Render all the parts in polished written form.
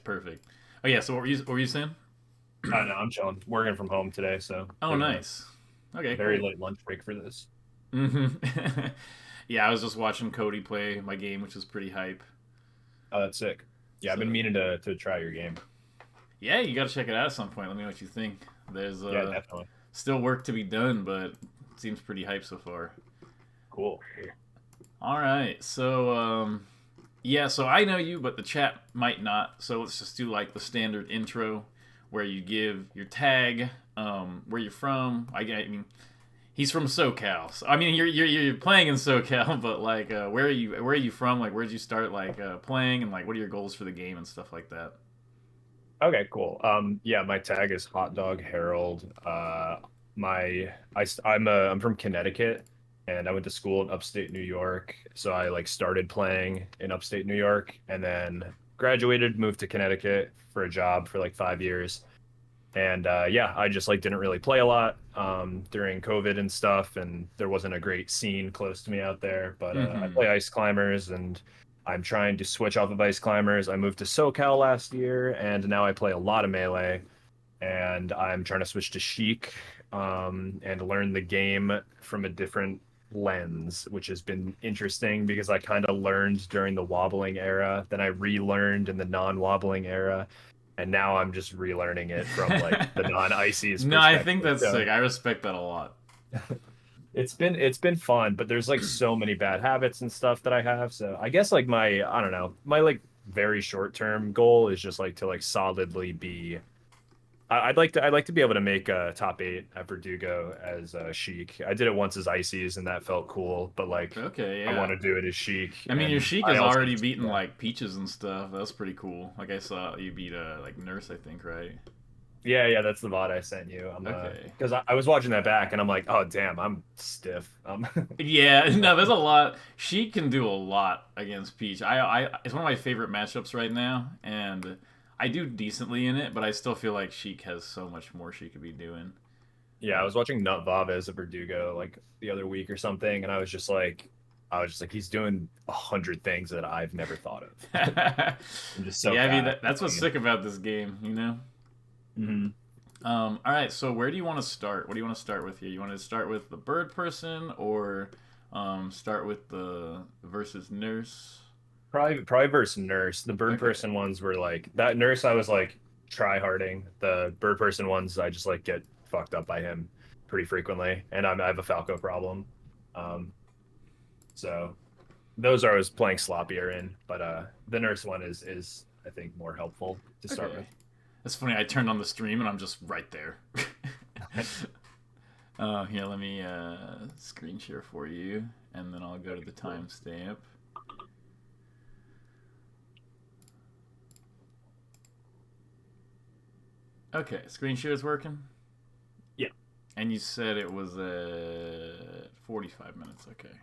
Perfect. Oh yeah. So what were you saying? I don't know. I'm chilling. Working from home today, so Oh, taking a nice. Okay, very cool. late lunch break for this. hmm Yeah, I was just watching Cody play my game, which was pretty hype. Oh, that's sick. Yeah, I've been So meaning to try your game. yeah, you got to check it out at some point. Let me know what you think. There's Yeah, definitely. still work to be done, but it seems pretty hype so far. Cool. All right, so yeah, so I know you, but the chat might not. So let's just do like the standard intro, where you give your tag, where you're from. I mean, he's from SoCal. So, I mean, you're playing in SoCal, but like, where are you from? Like, where'd you start like playing, and like, what are your goals for the game and stuff like that? Okay, cool. Yeah, my tag is Hotdog Harold. I'm from Connecticut, and I went to school in upstate New York. So I like started playing in upstate New York, and then graduated, moved to Connecticut for a job for like 5 years. And yeah, I just like didn't really play a lot during COVID and stuff, and there wasn't a great scene close to me out there. But I Mm-hmm. play ice climbers, and I'm trying to switch off of ice climbers. I moved to SoCal last year, and now I play a lot of melee, and I'm trying to switch to Sheik and learn the game from a different lens, which has been interesting because I kind of learned during the wobbling era, then I relearned in the non-wobbling era, and now I'm just relearning it from like the non-ices No, I think perspective. that's So sick. I respect that a lot. it's been fun, but there's like so many bad habits and stuff that I have. So I guess like my I don't know, my like very short term goal is just like to like solidly be I'd like to be able to make a top eight at Verdugo as Sheik. I did it once as Ices and that felt cool, but like Okay, I yeah. want to do it as Sheik, I mean, your and Sheik I has also already just beaten yeah like Peaches and stuff. That's pretty cool. Like I saw you beat like Nurse, I think, right? yeah that's the VOD I sent you. I'm Okay. because I was watching that back and I'm like, oh damn, I'm stiff. Yeah, no, there's a lot. She can do a lot against Peach. It's one of my favorite matchups right now, and I do decently in it, but I still feel like Sheik has so much more she could be doing. Yeah, I was watching Nut Vava as a Verdugo like the other week or something, and I was just like, he's doing 100 things that I've never thought of. I'm just so Yeah, I mean fast. that's what's sick about this game, you know. Mhm. All right, so where do you want to start? What do you want to start with here? You want to start with the bird person, or start with the versus nurse? Probably versus Nurse. The bird Okay. person ones were like that Nurse I was like try harding. The bird person ones I just like get fucked up by him pretty frequently. And I have a Falco problem. Um so those are I was playing sloppier in, but the Nurse one is I think more helpful to start Okay. with. That's funny. I turned on the stream and I'm just right there. Here, let me screen share for you, and then I'll go to Okay, the cool. timestamp. Okay, screen share is working. Yeah. And you said it was 45 minutes. Okay.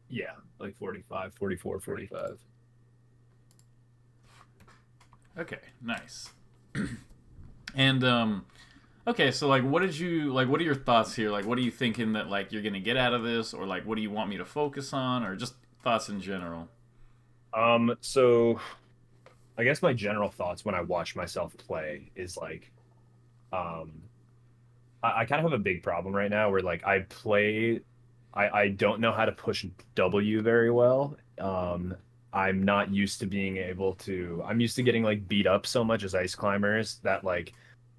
Yeah, like 45, 44, 45. Okay, nice. And okay, so like what are your thoughts here? Like what are you thinking that like you're going to get out of this, or like what do you want me to focus on, or just thoughts in general? So I guess my general thoughts when I watch myself play is like um I kind of have a big problem right now where like I don't know how to push W very well. I'm not used to being able to I'm used to getting like beat up so much as ice climbers that like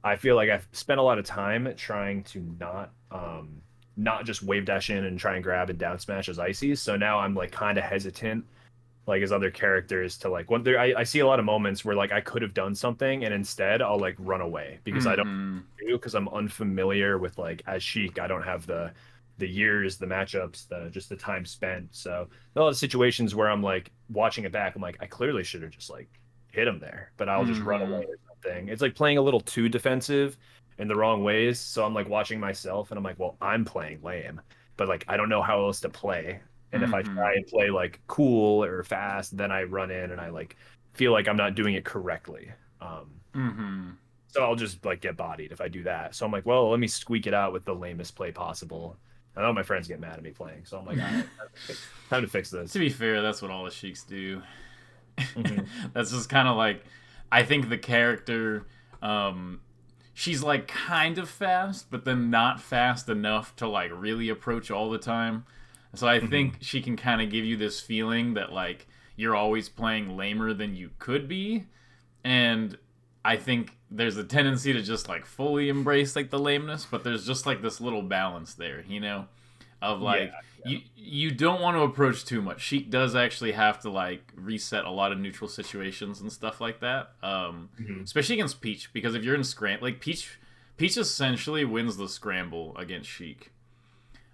I feel like I've spent a lot of time trying to not just wave dash in and try and grab and down smash as ices. So now I'm like kind of hesitant like as other characters to like when there I see a lot of moments where like I could have done something and instead I'll like run away because I don't Mm-hmm. do because I'm unfamiliar with like as Sheik I don't have the years the matchups the just the time spent so a lot of situations where I'm like watching it back I'm like I clearly should have just like hit him there but I'll just run Mm-hmm. away or something it's like playing a little too defensive in the wrong ways so I'm like watching myself and I'm like well I'm playing lame but like I don't know how else to play and if I Mm-hmm. try and play like cool or fast, then I run in and I like feel like I'm not doing it correctly. Mm-hmm. So I'll just like get bodied if I do that. So I'm like, well, let me squeak it out with the lamest play possible. I know my friends get mad at me playing, so I'm like, all right, time to fix To this. be fair, that's what all the sheiks do. Hmm. That's just kind of like I think the character, um, she's like kind of fast, but then not fast enough to like really approach all the time. So I think Hmm. she can kind of give you this feeling that like you're always playing lamer than you could be, and I think there's a tendency to just like fully embrace like the lameness, but there's just like this little balance there, of Yeah, like yeah. you don't want to approach too much. Sheik does actually have to like reset a lot of neutral situations and stuff like that, Hmm. especially against Peach, because if you're in scramble, like Peach essentially wins the scramble against Sheik.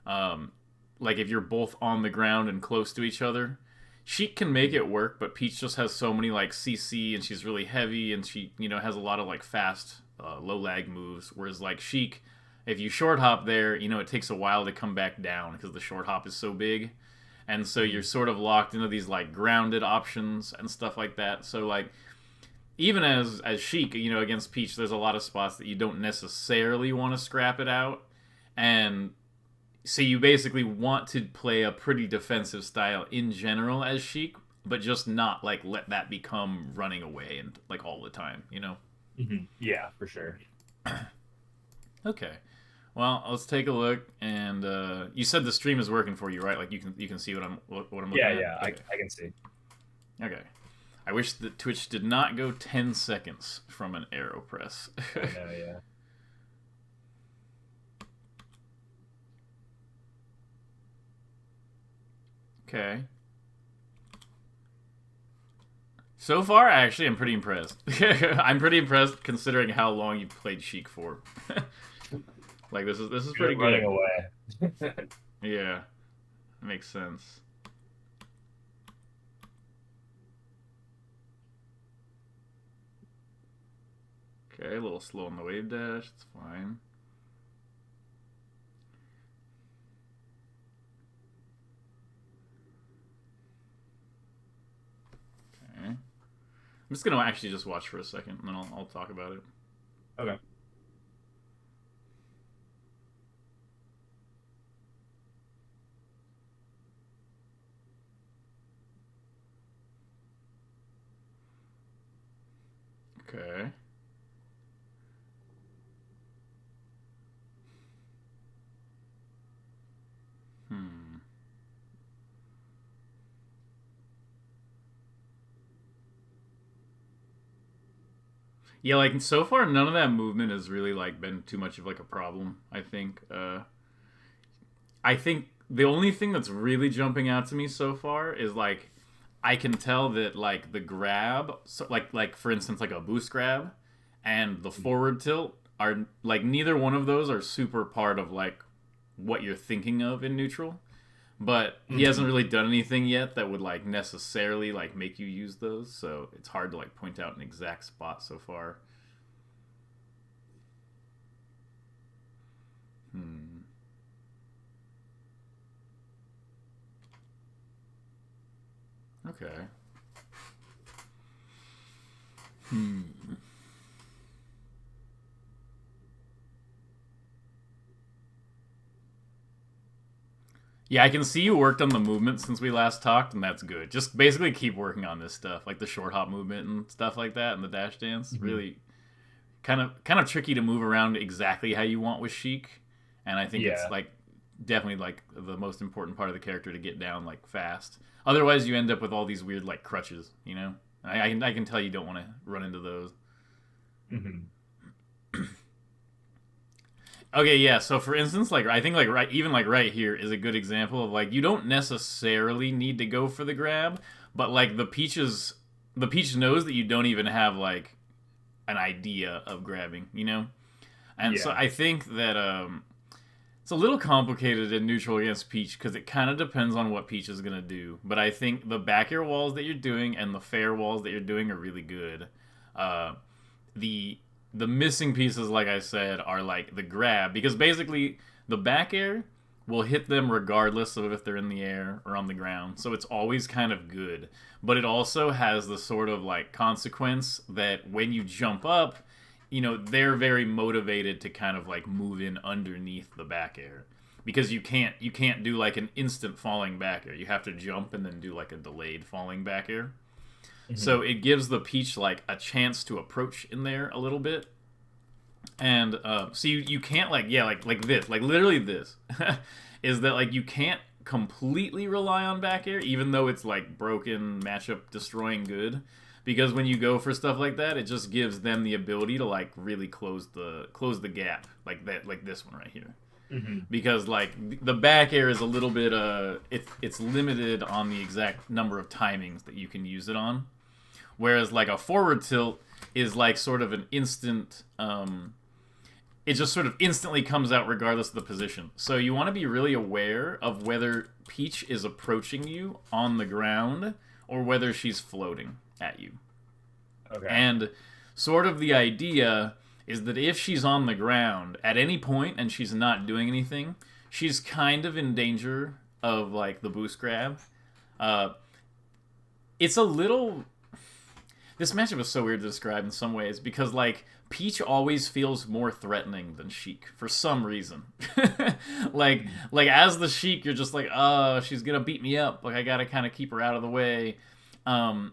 Um, like if you're both on the ground and close to each other, Sheik can make it work, but Peach just has so many like CC and she's really heavy and she has a lot of like fast low lag moves. Whereas like Sheik, if you short hop there, it takes a while to come back down because the short hop is so big, and so you're Hmm. sort of locked into these like grounded options and stuff like that. So like even as Sheik, against Peach, there's a lot of spots that you don't necessarily want to scrap it out, and so you basically want to play a pretty defensive style in general as Sheik, but just not like let that become running away and like all the time. Hmm. Yeah, for sure. Okay. Well, let's take a look. And you said the stream is working for you, right? Like you can see what I'm looking Yeah, at. yeah, Okay. I can see. Okay. I wish that Twitch did not go 10 seconds from an arrow press. I know, yeah. Okay. So far, actually, I'm pretty impressed. I'm pretty impressed considering how long you've played Sheik for. Like this is Good pretty at running good. away. Yeah, makes sense. Okay, a little slow on the wave dash. It's fine. Okay, I'm just gonna actually just watch for a second, and then I'll talk about it. Okay. Okay. Hmm. Yeah, like so far, none of that movement has really like been too much of like a problem. I think the only thing that's really jumping out to me so far is like I can tell that like the grab, so like for instance like a boost grab and the forward tilt are like neither one of those are super part of like what you're thinking of in neutral. But he hasn't Hmm. really done anything yet that would like necessarily like make you use those, so it's hard to like point out an exact spot so far. Hmm. Okay. Hmm. Yeah, I can see you worked on the movement since we last talked, and that's good. Just basically keep working on this stuff, like the short hop movement and stuff like that, and the dash dance. Hmm. Really, kind of tricky to move around exactly how you want with Sheik, and I think it's Yeah. like definitely like the most important part of the character to get down like fast. Otherwise, you end up with all these weird like crutches. I can tell you don't want to run into those. Hmm. Okay, yeah. So for instance, like I think like right even like right here is a good example of like you don't necessarily need to go for the grab, but like the peach knows that you don't even have like an idea of grabbing. And so Yeah. I think that it's a little complicated in neutral against Peach because it kind of depends on what Peach is gonna do. But I think the back air walls that you're doing and the fair walls that you're doing are really good. Uh, the the missing pieces, like I said, are like the grab because basically the back air will hit them regardless of if they're in the air or on the ground. So it's always kind of good. But it also has the sort of like consequence that when you jump up, they're very motivated to kind of like move in underneath the back air because you can't do like an instant falling back air. You have to jump and then do like a delayed falling back air. Hmm. So it gives the Peach like a chance to approach in there a little bit. And so you can't like yeah like this like literally this is that like you can't completely rely on back air even though it's like broken matchup destroying good, because when you go for stuff like that it just gives them the ability to like really close the gap like that, like this one right here, Hmm. because like the back air is a little bit it's limited on the exact number of timings that you can use it on, whereas like a forward tilt is like sort of an instant it just sort of instantly comes out regardless of the position. So you want to be really aware of whether Peach is approaching you on the ground or whether she's floating at you. Okay. And sort of the idea is that if she's on the ground at any point and she's not doing anything, she's kind of in danger of like the boost grab. Uh, it's a little. This matchup is so weird to describe in some ways because like Peach always feels more threatening than Sheik for some reason. like as the Sheik, you're just like, oh, she's gonna beat me up. Like I gotta kind of keep her out of the way. Um,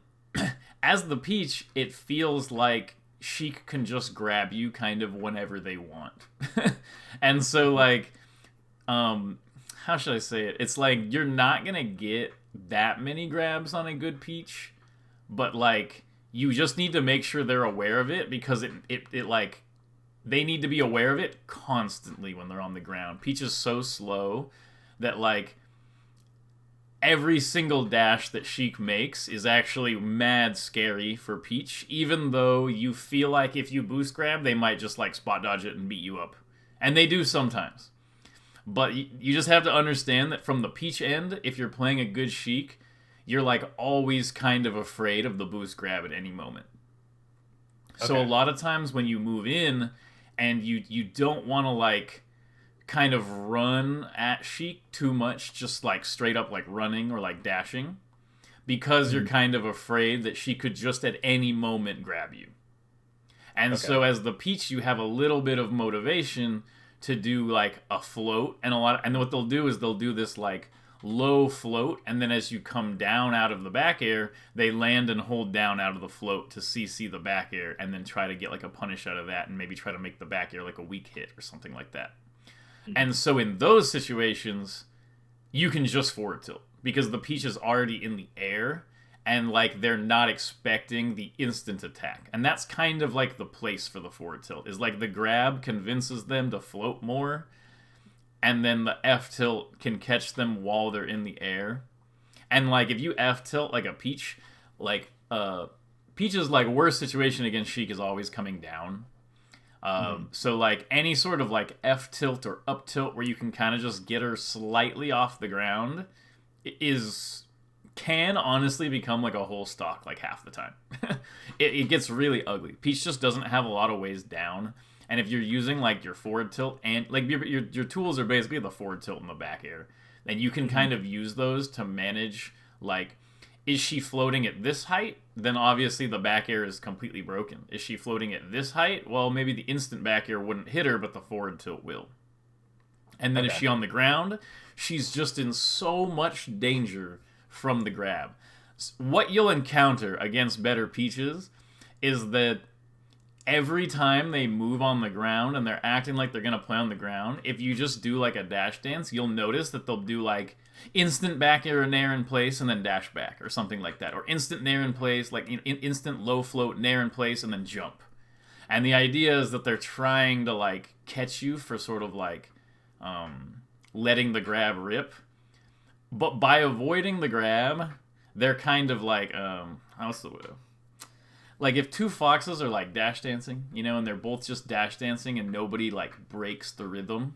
as the Peach, it feels like Sheik can just grab you kind of whenever they want. And so like how should I say it? It's like you're not gonna get that many grabs on a good Peach, but like you just need to make sure they're aware of it because it like they need to be aware of it constantly when they're on the ground. Peach is so slow that like every single dash that Sheik makes is actually mad scary for Peach, even though you feel like if you boost grab, they might just like spot dodge it and beat you up. And they do sometimes. But you just have to understand that from the Peach end, if you're playing a good Sheik, you're like always kind of afraid of the boost grab at any moment. So a Okay. lot of times when you move in and you don't want to like kind of run at Sheik too much, just like straight up like running or like dashing, because you're Mhm. kind of afraid that she could just at any moment grab you. And Okay. so as the Peach, you have a little bit of motivation to do like a float and a lot. And what they'll do is they'll do this like low float, and then as you come down out of the back air, they land and hold down out of the float to CC the back air, and then try to get like a punish out of that, and maybe try to make the back air like a weak hit or something like that. And Mhm. so in those situations, you can just forward tilt because the Peach is already in the air and like they're not expecting the instant attack. And that's kind of like the place for the forward tilt is like the grab convinces them to float more, and then the F tilt can catch them while they're in the air. And like if you F tilt like a Peach, like Peach's like worst situation against Sheik is always coming down. Mhm. So like any sort of like F tilt or up tilt where you can kind of just get her slightly off the ground is can honestly become like a whole stock like half the time. It gets really ugly. Peach just doesn't have a lot of ways down, and if you're using like your forward tilt and like your tools are basically the forward tilt and the back air, then you can Mhm. kind of use those to manage like, is she floating at this height? Then obviously the back air is completely broken. Is she floating at this height? Well, maybe the instant back air wouldn't hit her, but the forward tilt will. And then is Okay. she on the ground? She's just in so much danger from the grab. What you'll encounter against better Peaches is that every time they move on the ground and they're acting like they're gonna play on the ground, if you just do like a dash dance, you'll notice that they'll do like instant back air nair in place and then dash back or something like that, or instant nair in place, like instant low float nair in place and then jump. And the idea is that they're trying to like catch you for sort of like letting the grab rip, but by avoiding the grab, they're kind of like how's the widow? Like if two foxes are like dash dancing, and they're both just dash dancing and nobody like breaks the rhythm,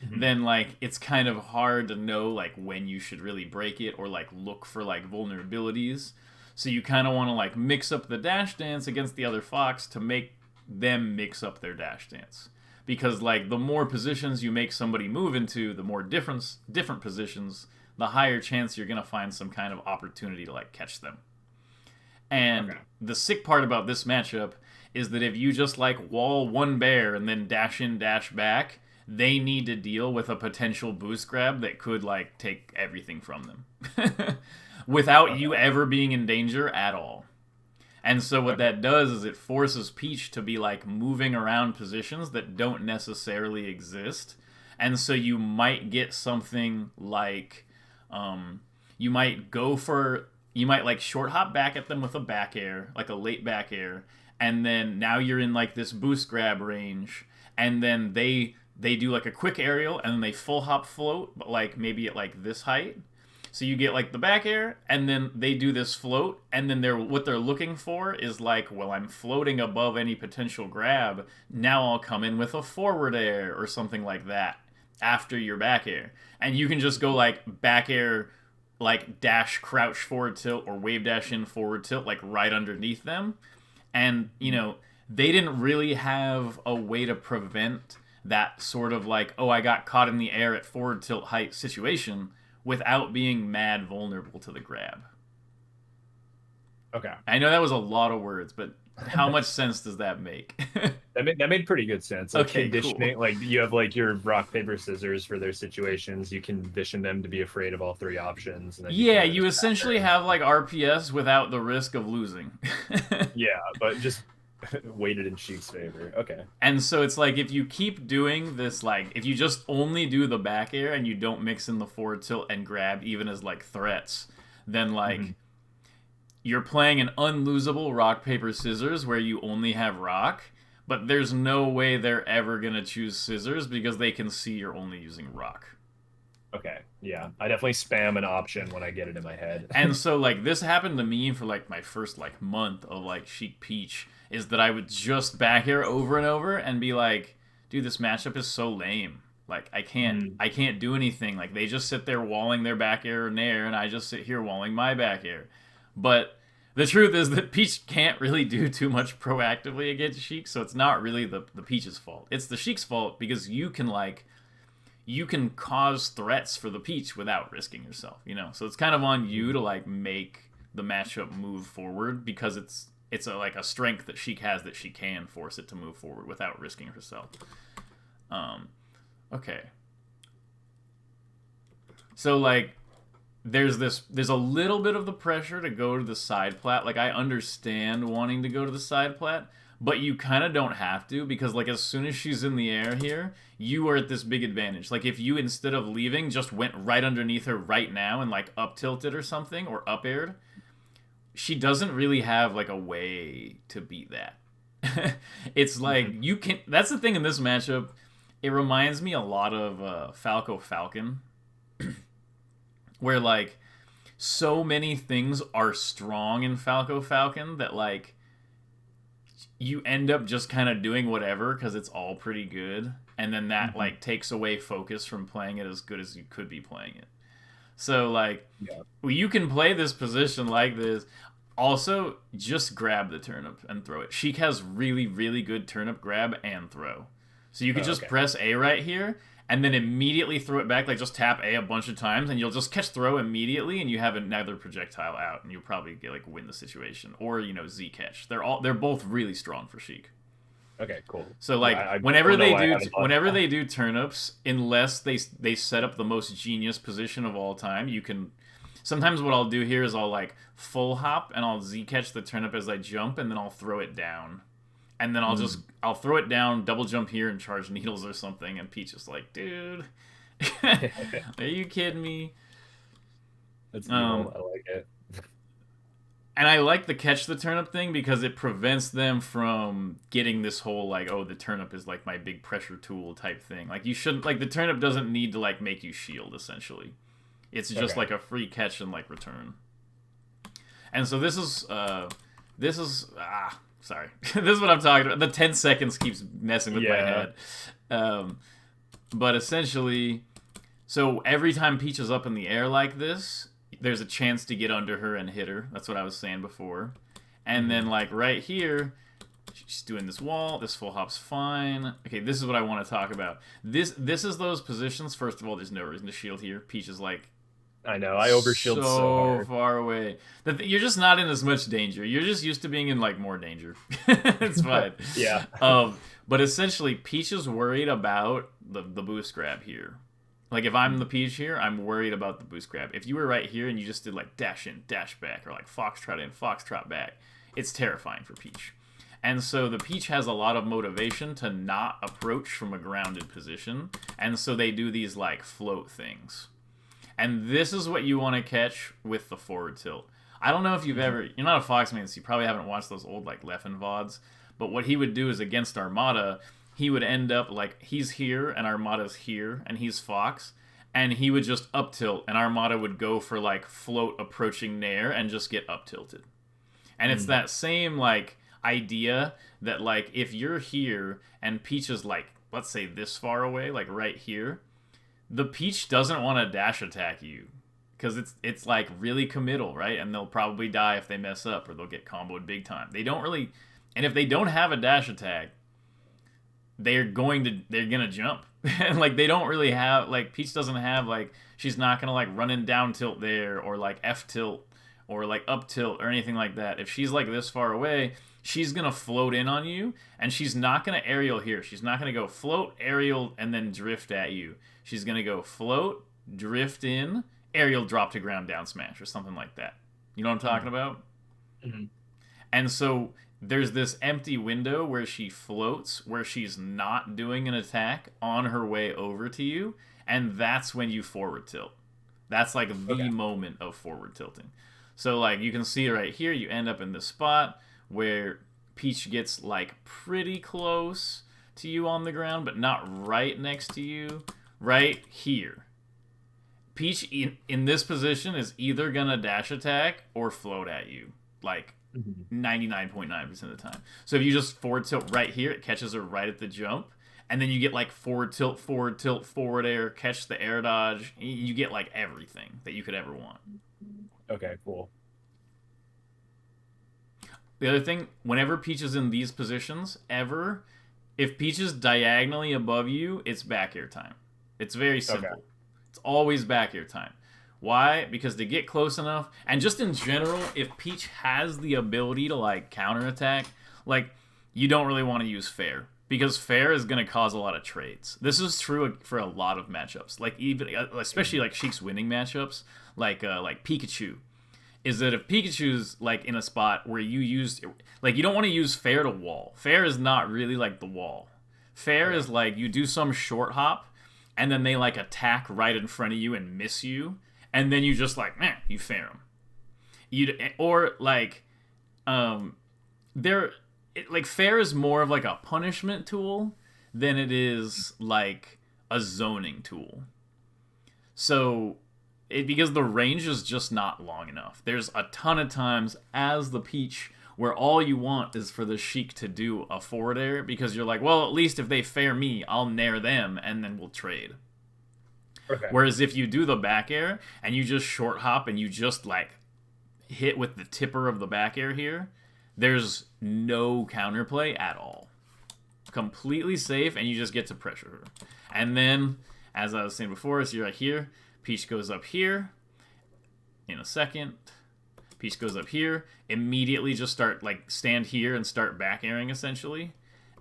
Mhm. then like it's kind of hard to know like when you should really break it or like look for like vulnerabilities. So you kind of want to like mix up the dash dance against the other fox to make them mix up their dash dance. Because like the more positions you make somebody move into, the more different positions, the higher chance you're gonna find some kind of opportunity to like catch them. And Okay. the sick part about this matchup is that if you just like wall one bear and then dash in, dash back, they need to deal with a potential boost grab that could like take everything from them without you Okay. ever being in danger at all. And so what Okay. that does is it forces Peach to be like moving around positions that don't necessarily exist. And so you might get something like you might go for you might like short hop back at them with a back air, like a late back air, and then now you're in like this boost grab range, and then they do like a quick aerial and then they full hop float, but like maybe at like this height. So you get like the back air, and then they do this float, and then what they're looking for is like, well, I'm floating above any potential grab. Now I'll come in with a forward air or something like that after your back air, and you can just go like back air, like dash crouch forward tilt or wave dash in forward tilt, like right underneath them, and they didn't really have a way to prevent that sort of like, oh, I got caught in the air at forward tilt height situation without being mad vulnerable to the grab. Okay. I know that was a lot of words, but how much sense does that make? That made pretty good sense. Like Okay, cool. conditioning, like you have like your rock, paper, scissors for their situations. You condition them to be afraid of all three options, and then you Yeah, throw their you batter. essentially have like RPS without the risk of losing. Yeah, but just weighted in Sheik's favor. Okay. And so it's like if you keep doing this, like if you just only do the back air and you don't mix in the forward tilt and grab even as like threats, then Hmm. like you're playing an unlosable rock paper scissors where you only have rock, but there's no way they're ever gonna choose scissors because they can see you're only using rock. Okay. Yeah, I definitely spam an option when I get it in my head. And so like this happened to me for like my first like month of like Sheik Peach, is that I would just back air over and over and be like, dude, this matchup is so lame. Like Mm, I can't do anything. Like they just sit there walling their back air and air, and I just sit here walling my back air. But the truth is that Peach can't really do too much proactively against Sheik, so it's not really the Peach's fault. It's the Sheik's fault because you can cause threats for the Peach without risking yourself. So it's kind of on you to like make the matchup move forward because it's like a strength that Sheik has that she can force it to move forward without risking herself. Um, okay, so like there's a little bit of the pressure to go to the side plat. Like I understand wanting to go to the side plat, but you kind of don't have to because like as soon as she's in the air here, you are at this big advantage. Like if you instead of leaving just went right underneath her right now and like up tilted or something or up aired, she doesn't really have like a way to beat that. It's like mhm. you can. That's the thing in this matchup. It reminds me a lot of Falco Falcon, where like so many things are strong in Falco Falcon that like you end up just kind of doing whatever because it's all pretty good, and then that Mhm. like takes away focus from playing it as good as you could be playing it. So like Yeah. you can play this position like this. Also, just grab the turnip and throw it. Sheik has really, really good turnip grab and throw. So you could Oh, just okay. press A right here and then immediately throw it back. Like just tap A a bunch of times and you'll just catch throw immediately and you have another projectile out and you'll probably get like win the situation. Or, Z catch. They're both really strong for Sheik. Okay. Cool. So Yeah, like I don't know why I haven't thought of whenever that. they do turnips, unless they set up the most genius position of all time, you can. Sometimes what I'll do here is I'll like full hop and I'll Z catch the turnip as I jump and then I'll throw it down. And then Mm. I'll throw it down, double jump here and charge needles or something. And Peach is like, dude, are you kidding me? That's Um, evil. I like it. and I like the catch the turnip thing because it prevents them from getting this whole like, oh, the turnip is like my big pressure tool type thing. Like you shouldn't like the turnip doesn't need to like make you shield essentially. It's just Okay. like a free catch and like return. And so this is sorry. This is what I'm talking about. The 10 seconds keeps messing with my Yeah. head. Um, but essentially, so every time Peach is up in the air like this, there's a chance to get under her and hit her. That's what I was saying before. And then Hmm. like right here, she's doing this wall. This full hop's fine. Okay, this is what I want to talk about. This is those positions. First of all, there's no reason to shield here. Peach is like I know. I overshield so so hard. far away that you're just not in as much danger. You're just used to being in like more danger. It's fine. Yeah. But essentially, Peach is worried about the boost grab here. Like if I'm the Peach here, I'm worried about the boost grab. If you were right here and you just did like dash in, dash back, or like foxtrot in, foxtrot back, it's terrifying for Peach. And so the Peach has a lot of motivation to not approach from a grounded position, and so they do these like float things. And this is what you want to catch with the forward tilt. I don't know if you've ever, you're not a Fox man, so you probably haven't watched those old like Leffen VODs, but what he would do is against Armada, he would end up like he's here and Armada's here and he's Fox, and he would just up tilt and Armada would go for like float approaching Nair and just get up tilted. And it's that same like idea that like if you're here and Peach is like, let's say this far away, like right here, the Peach doesn't want to dash attack you because it's like really committal, right? And they'll probably die if they mess up or they'll get comboed big time. They don't really, and if they don't have a dash attack, they're gonna jump. And like they don't really have like Peach doesn't have like she's not gonna like run in down tilt there or like F tilt or like up tilt or anything like that. If she's like this far away, she's gonna float in on you, and she's not gonna aerial here. She's not gonna go float, aerial, and then drift at you. She's gonna go float, drift in, aerial, drop to ground, down smash, or something like that. You know what I'm talking about? Mm-hmm. And so there's this empty window where she floats, where she's not doing an attack on her way over to you, and that's when you forward tilt. That's like the moment of forward tilting. So like you can see right here, you end up in this spot where Peach gets like pretty close to you on the ground, but not right next to you. Right here. Peach in this position is either gonna dash attack or float at you. Like 99.9% of the time. So if you just forward tilt right here, it catches her right at the jump. And then you get like forward tilt, forward air, catch the air dodge. You get like everything that you could ever want. Okay, cool. The other thing, whenever Peach is in these positions, if Peach is diagonally above you, it's back air time. It's very simple. Okay. It's always back air time. Why? Because they get close enough, and just in general, if Peach has the ability to like counterattack, like you don't really want to use fair, because fair is going to cause a lot of trades. This is true for a lot of matchups, like even especially like Sheik's winning matchups, like Pikachu. Is that if Pikachu's like in a spot where you use like you don't want to use fair to wall. Fair is not really like the wall. Fair is like you do some short hop, and then they like attack right in front of you and miss you, and then you just like you fair them. Or like like fair is more of like a punishment tool than it is like a zoning tool. So because the range is just not long enough. There's a ton of times as the Peach where all you want is for the Sheik to do a forward air, because you're like, well, at least if they fair me, I'll nair them, and then we'll trade. Okay. Whereas if you do the back air, and you just short hop, and you just, like, hit with the tipper of the back air here, there's no counterplay at all. Completely safe, and you just get to pressure her. And then, as I was saying before, so you're right here, Peach goes up here in a second. Peach goes up here. Immediately just stand here and start back airing essentially.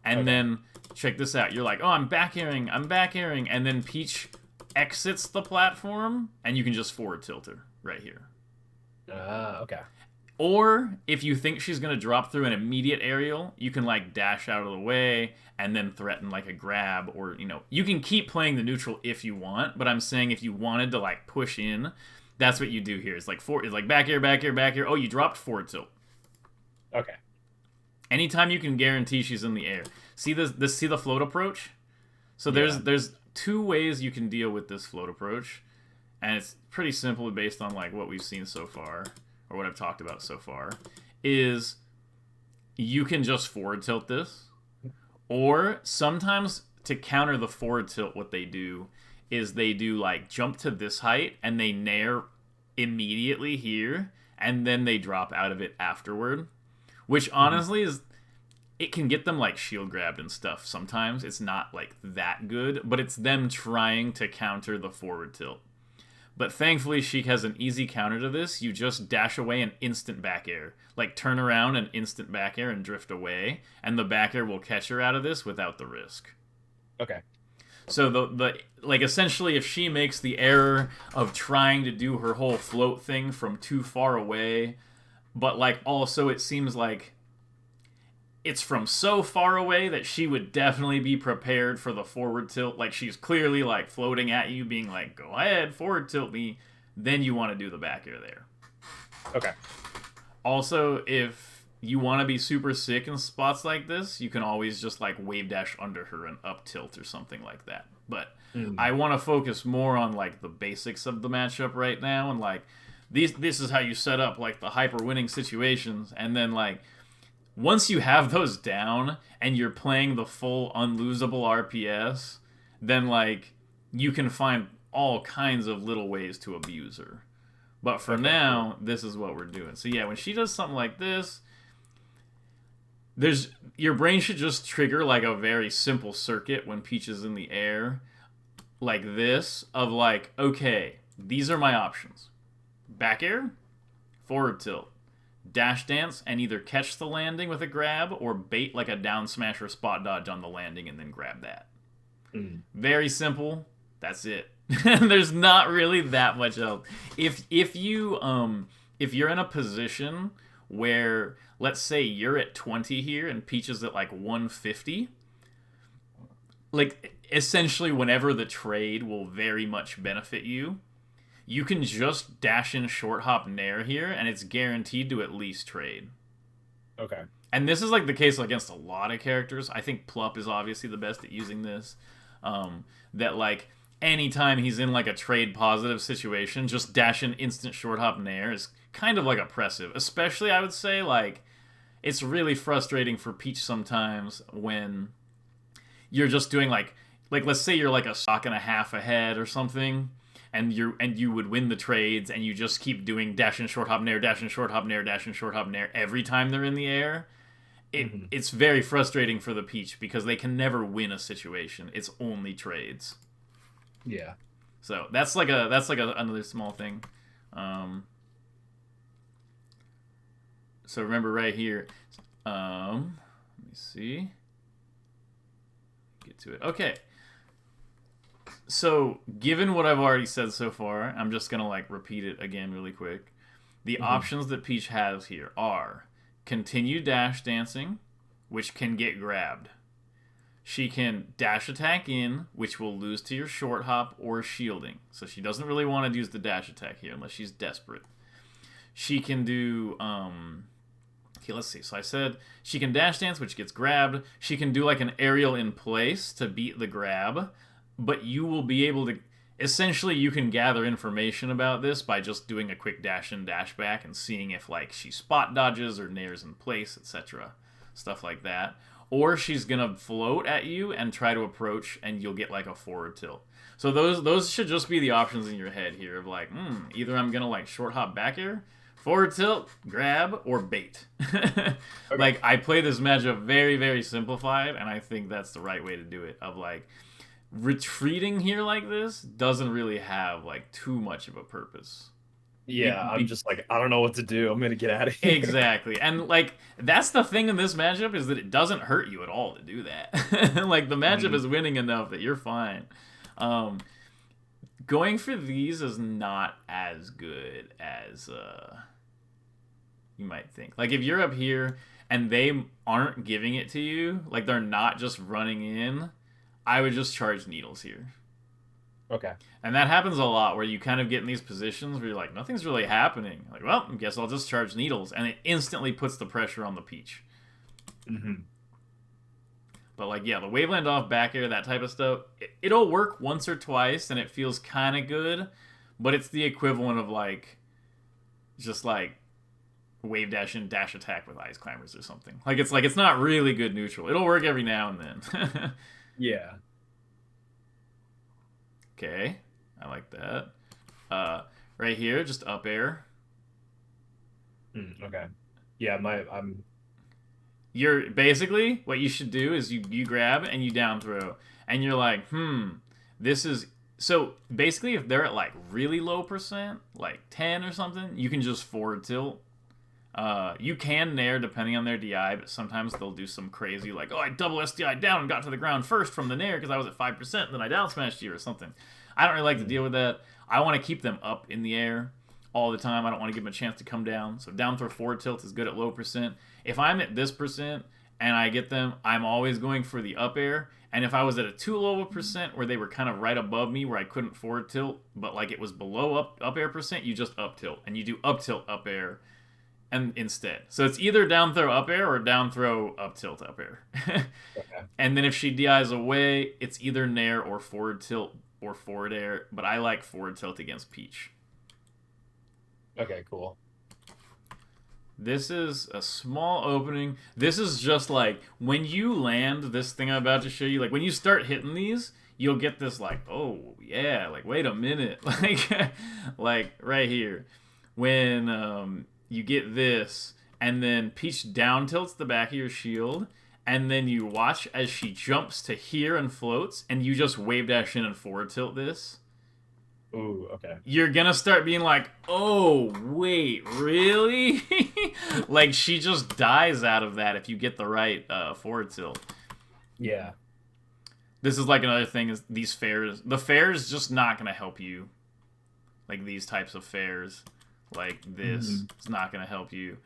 And then check this out. You're like, oh, I'm back airing. And then Peach exits the platform and you can just forward tilt her right here. Okay. Or if you think she's going to drop through an immediate aerial, you can like dash out of the way and then threaten like a grab, or, you can keep playing the neutral if you want, but I'm saying if you wanted to like push in, that's what you do here. It's like back air. Oh, you dropped forward tilt. Okay. Anytime you can guarantee she's in the air. See see the float approach? So there's two ways you can deal with this float approach, and it's pretty simple based on like what we've seen so far, or what I've talked about so far, is you can just forward tilt this, or sometimes to counter the forward tilt, what they do is they do like jump to this height and they nair immediately here, and then they drop out of it afterward, which honestly it can get them like shield grabbed and stuff. Sometimes it's not like that good, but it's them trying to counter the forward tilt. But thankfully, Sheik has an easy counter to this. You just dash away and instant back air. Like, turn around and instant back air and drift away. And the back air will catch her out of this without the risk. Okay. So, essentially, if she makes the error of trying to do her whole float thing from too far away, but like also it seems like it's from so far away that she would definitely be prepared for the forward tilt. Like she's clearly like floating at you, being like, "Go ahead, forward tilt me." Then you want to do the back air there. Okay. Also, if you want to be super sick in spots like this, you can always just like wave dash under her and up tilt or something like that. But I want to focus more on like the basics of the matchup right now, and like this is how you set up like the hyper winning situations, and then like once you have those down and you're playing the full unlosable RPS, then like you can find all kinds of little ways to abuse her. But for now, cool. This is what we're doing. So yeah, when she does something like this, your brain should just trigger like a very simple circuit when Peach is in the air, like this, of like, okay, these are my options: back air, forward tilt, dash dance, and either catch the landing with a grab or bait like a down smash or spot dodge on the landing and then grab that. Very simple. That's it. There's not really that much else. If you're in a position where, let's say you're at 20 here and Peach is at like 150, like essentially whenever the trade will very much benefit you, you can just dash in short hop nair here and it's guaranteed to at least trade. Okay. And this is like the case against a lot of characters. I think Plup is obviously the best at using this. That like anytime he's in like a trade positive situation, just dash in instant short hop nair is kind of like oppressive. Especially I would say like it's really frustrating for Peach sometimes when you're just doing like let's say you're like a stock and a half ahead or something, and you would win the trades and you just keep doing dash in short hop nair, dash in short hop nair, dash in short hop nair every time they're in the air. It's very frustrating for the Peach because they can never win a situation. It's only trades. Yeah. So that's like another small thing. So remember right here. Let me see. Get to it. Okay. So given what I've already said so far, I'm just gonna like repeat it again really quick. The options that Peach has here are continue dash dancing, which can get grabbed. She can dash attack in, which will lose to your short hop or shielding. So she doesn't really want to use the dash attack here unless she's desperate. She can do, okay, let's see. So I said she can dash dance, which gets grabbed. She can do like an aerial in place to beat the grab, but you will be able to, essentially you can gather information about this by just doing a quick dash in, dash back and seeing if like she spot dodges or nairs in place, etc. Stuff like that. Or she's gonna float at you and try to approach, and you'll get like a forward tilt. So those should just be the options in your head here of like, either I'm gonna like short hop back air, forward tilt, grab, or bait. Okay. Like I play this matchup very, very simplified, and I think that's the right way to do it. Of like retreating here like this doesn't really have like too much of a purpose. Yeah, I'm just like, I don't know what to do. I'm going to get out of here. Exactly. And, like, that's the thing in this matchup is that it doesn't hurt you at all to do that. Like, the matchup is winning enough that you're fine. Going for these is not as good as you might think. Like, if you're up here and they aren't giving it to you, like, they're not just running in, I would just charge needles here. Okay. And that happens a lot where you kind of get in these positions where you're like, nothing's really happening. Like, well, I guess I'll just charge needles. And it instantly puts the pressure on the Peach. But, like, yeah, the waveland off back air, that type of stuff, it'll work once or twice and it feels kind of good. But it's the equivalent of, like, just, like, wave dash in, dash attack with ice climbers or something. Like, it's not really good neutral. It'll work every now and then. Yeah. Okay, I like that. Right here, just up air. Okay. Yeah, You're basically what you should do is you grab and you down throw, and you're like, this is so basically if they're at like really low percent, like 10 or something, you can just forward tilt. You can nair depending on their DI, but sometimes they'll do some crazy like, oh, I double SDI down and got to the ground first from the nair because I was at 5%, and then I down smashed you or something. I don't really like to deal with that. I want to keep them up in the air. all the time. I don't want to give him a chance to come down. So down throw forward tilt is good at low percent. If I'm at this percent and I get them, I'm always going for the up air. And if I was at a too low of a percent where they were kind of right above me where I couldn't forward tilt, but like it was below up air percent, you just up tilt. And you do up tilt up air and instead. So it's either down throw up air or down throw up tilt up air. Okay. And then if she DIs away, it's either nair or forward tilt or forward air. But I like forward tilt against Peach. Okay, cool. This is a small opening. This is just like when you land this thing I'm about to show you, like when you start hitting these, you'll get this like, oh yeah, like wait a minute. Like right here. When you get this and then Peach down tilts the back of your shield and then you watch as she jumps to here and floats and you just wave dash in and forward tilt this. Ooh, okay. You're gonna start being like, oh, wait, really? Like, she just dies out of that if you get the right forward tilt. Yeah. This is like another thing is these fairs. The fair is just not gonna help you. Like, these types of fairs. Like, this. It's not gonna help you.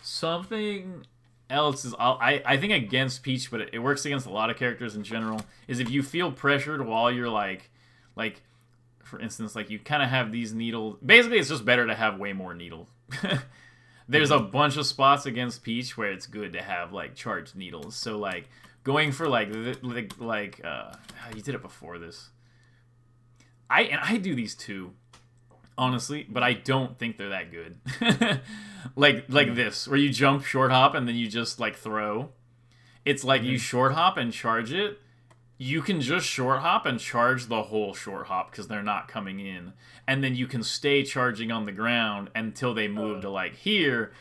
Something else is... I think against Peach, but it works against a lot of characters in general, is if you feel pressured while you're, like... For instance, like you kind of have these needles. Basically, it's just better to have way more needles. There's a bunch of spots against Peach where it's good to have like charged needles. So like going for you did it before this. I do these too, honestly, but I don't think they're that good. like this where you jump, short hop, and then you just like throw. It's like you short hop and charge it. You can just short hop and charge the whole short hop because they're not coming in. And then you can stay charging on the ground until they move to like here.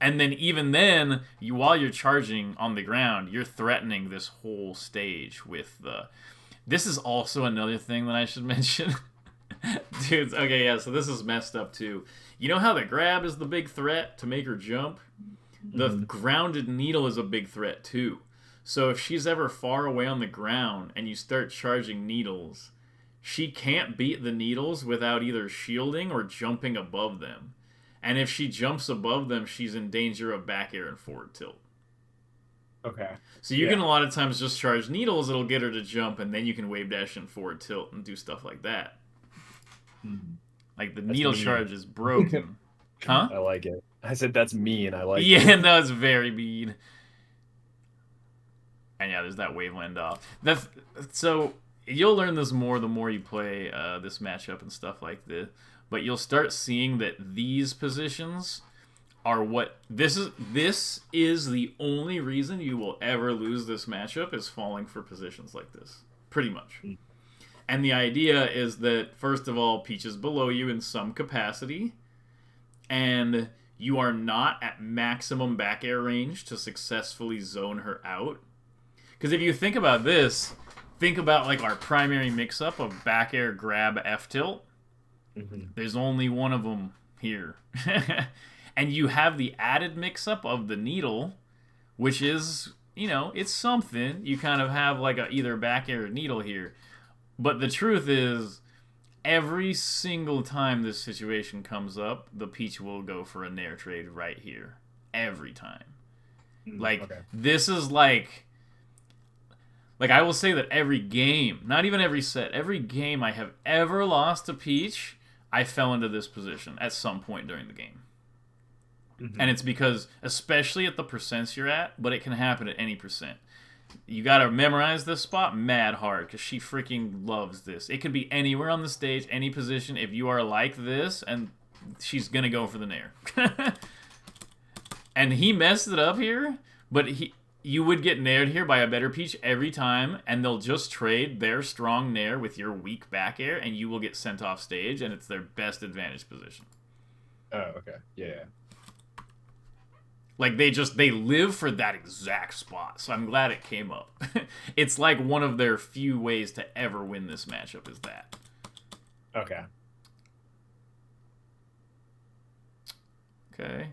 And then even then, while you're charging on the ground, you're threatening this whole stage with the... This is also another thing that I should mention. Dudes, okay, yeah, so this is messed up too. You know how the grab is the big threat to make her jump? The grounded needle is a big threat too. So if she's ever far away on the ground and you start charging needles, she can't beat the needles without either shielding or jumping above them. And if she jumps above them, she's in danger of back air and forward tilt. Okay. So you can a lot of times just charge needles, it'll get her to jump, and then you can wave dash and forward tilt and do stuff like that. Like the needle charge is broken. Huh? I like it. I said that's mean. I like it. Yeah, no, it's very mean. And yeah, there's that waveland off. So you'll learn this more the more you play this matchup and stuff like this. But you'll start seeing that these positions are what this is the only reason you will ever lose this matchup is falling for positions like this, pretty much. And the idea is that first of all, Peach is below you in some capacity, and you are not at maximum back air range to successfully zone her out. Because if you think about this, think about like our primary mix-up of back air, grab, F tilt. There's only one of them here. And you have the added mix-up of the needle, which is, it's something. You kind of have like a either back air or needle here. But the truth is, every single time this situation comes up, the Peach will go for a nair trade right here. Every time. This is like I will say that every game, not even every set, every game I have ever lost to Peach, I fell into this position at some point during the game. And it's because, especially at the percents you're at, but it can happen at any percent. You gotta memorize this spot mad hard, because she freaking loves this. It could be anywhere on the stage, any position. If you are like this, and she's gonna go for the nair. And he messed it up here, but you would get naired here by a better Peach every time, and they'll just trade their strong nair with your weak back air, and you will get sent off stage, and it's their best advantage position. Oh, okay. Yeah. Like, they live for that exact spot, so I'm glad it came up. It's like one of their few ways to ever win this matchup is that. Okay. Okay.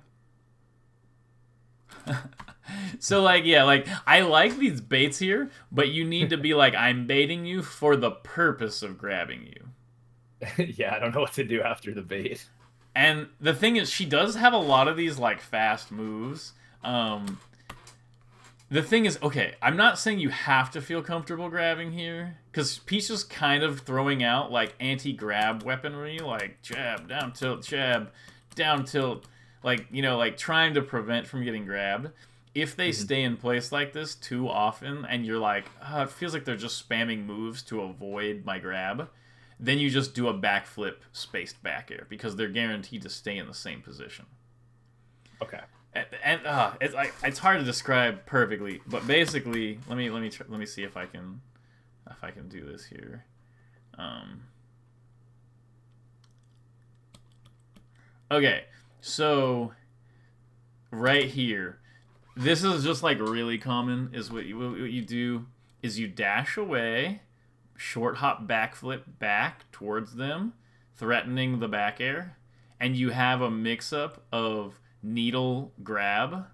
So, I like these baits here, but you need to be like, I'm baiting you for the purpose of grabbing you. Yeah, I don't know what to do after the bait. And the thing is, she does have a lot of these like fast moves. The thing is, okay, I'm not saying you have to feel comfortable grabbing here, because Peach is kind of throwing out like anti-grab weaponry, like jab, down tilt, like, you know, like trying to prevent from getting grabbed. If they Hmm. stay in place like this too often, and you're like, oh, it feels like they're just spamming moves to avoid my grab, then you just do a backflip spaced back air, because they're guaranteed to stay in the same position. Okay. And it's like it's hard to describe perfectly, but basically, let me see if I can do this here. Um, okay, so right here, this is just like really common. Is what you do is you dash away, short hop backflip back towards them, threatening the back air, and you have a mix up of needle grab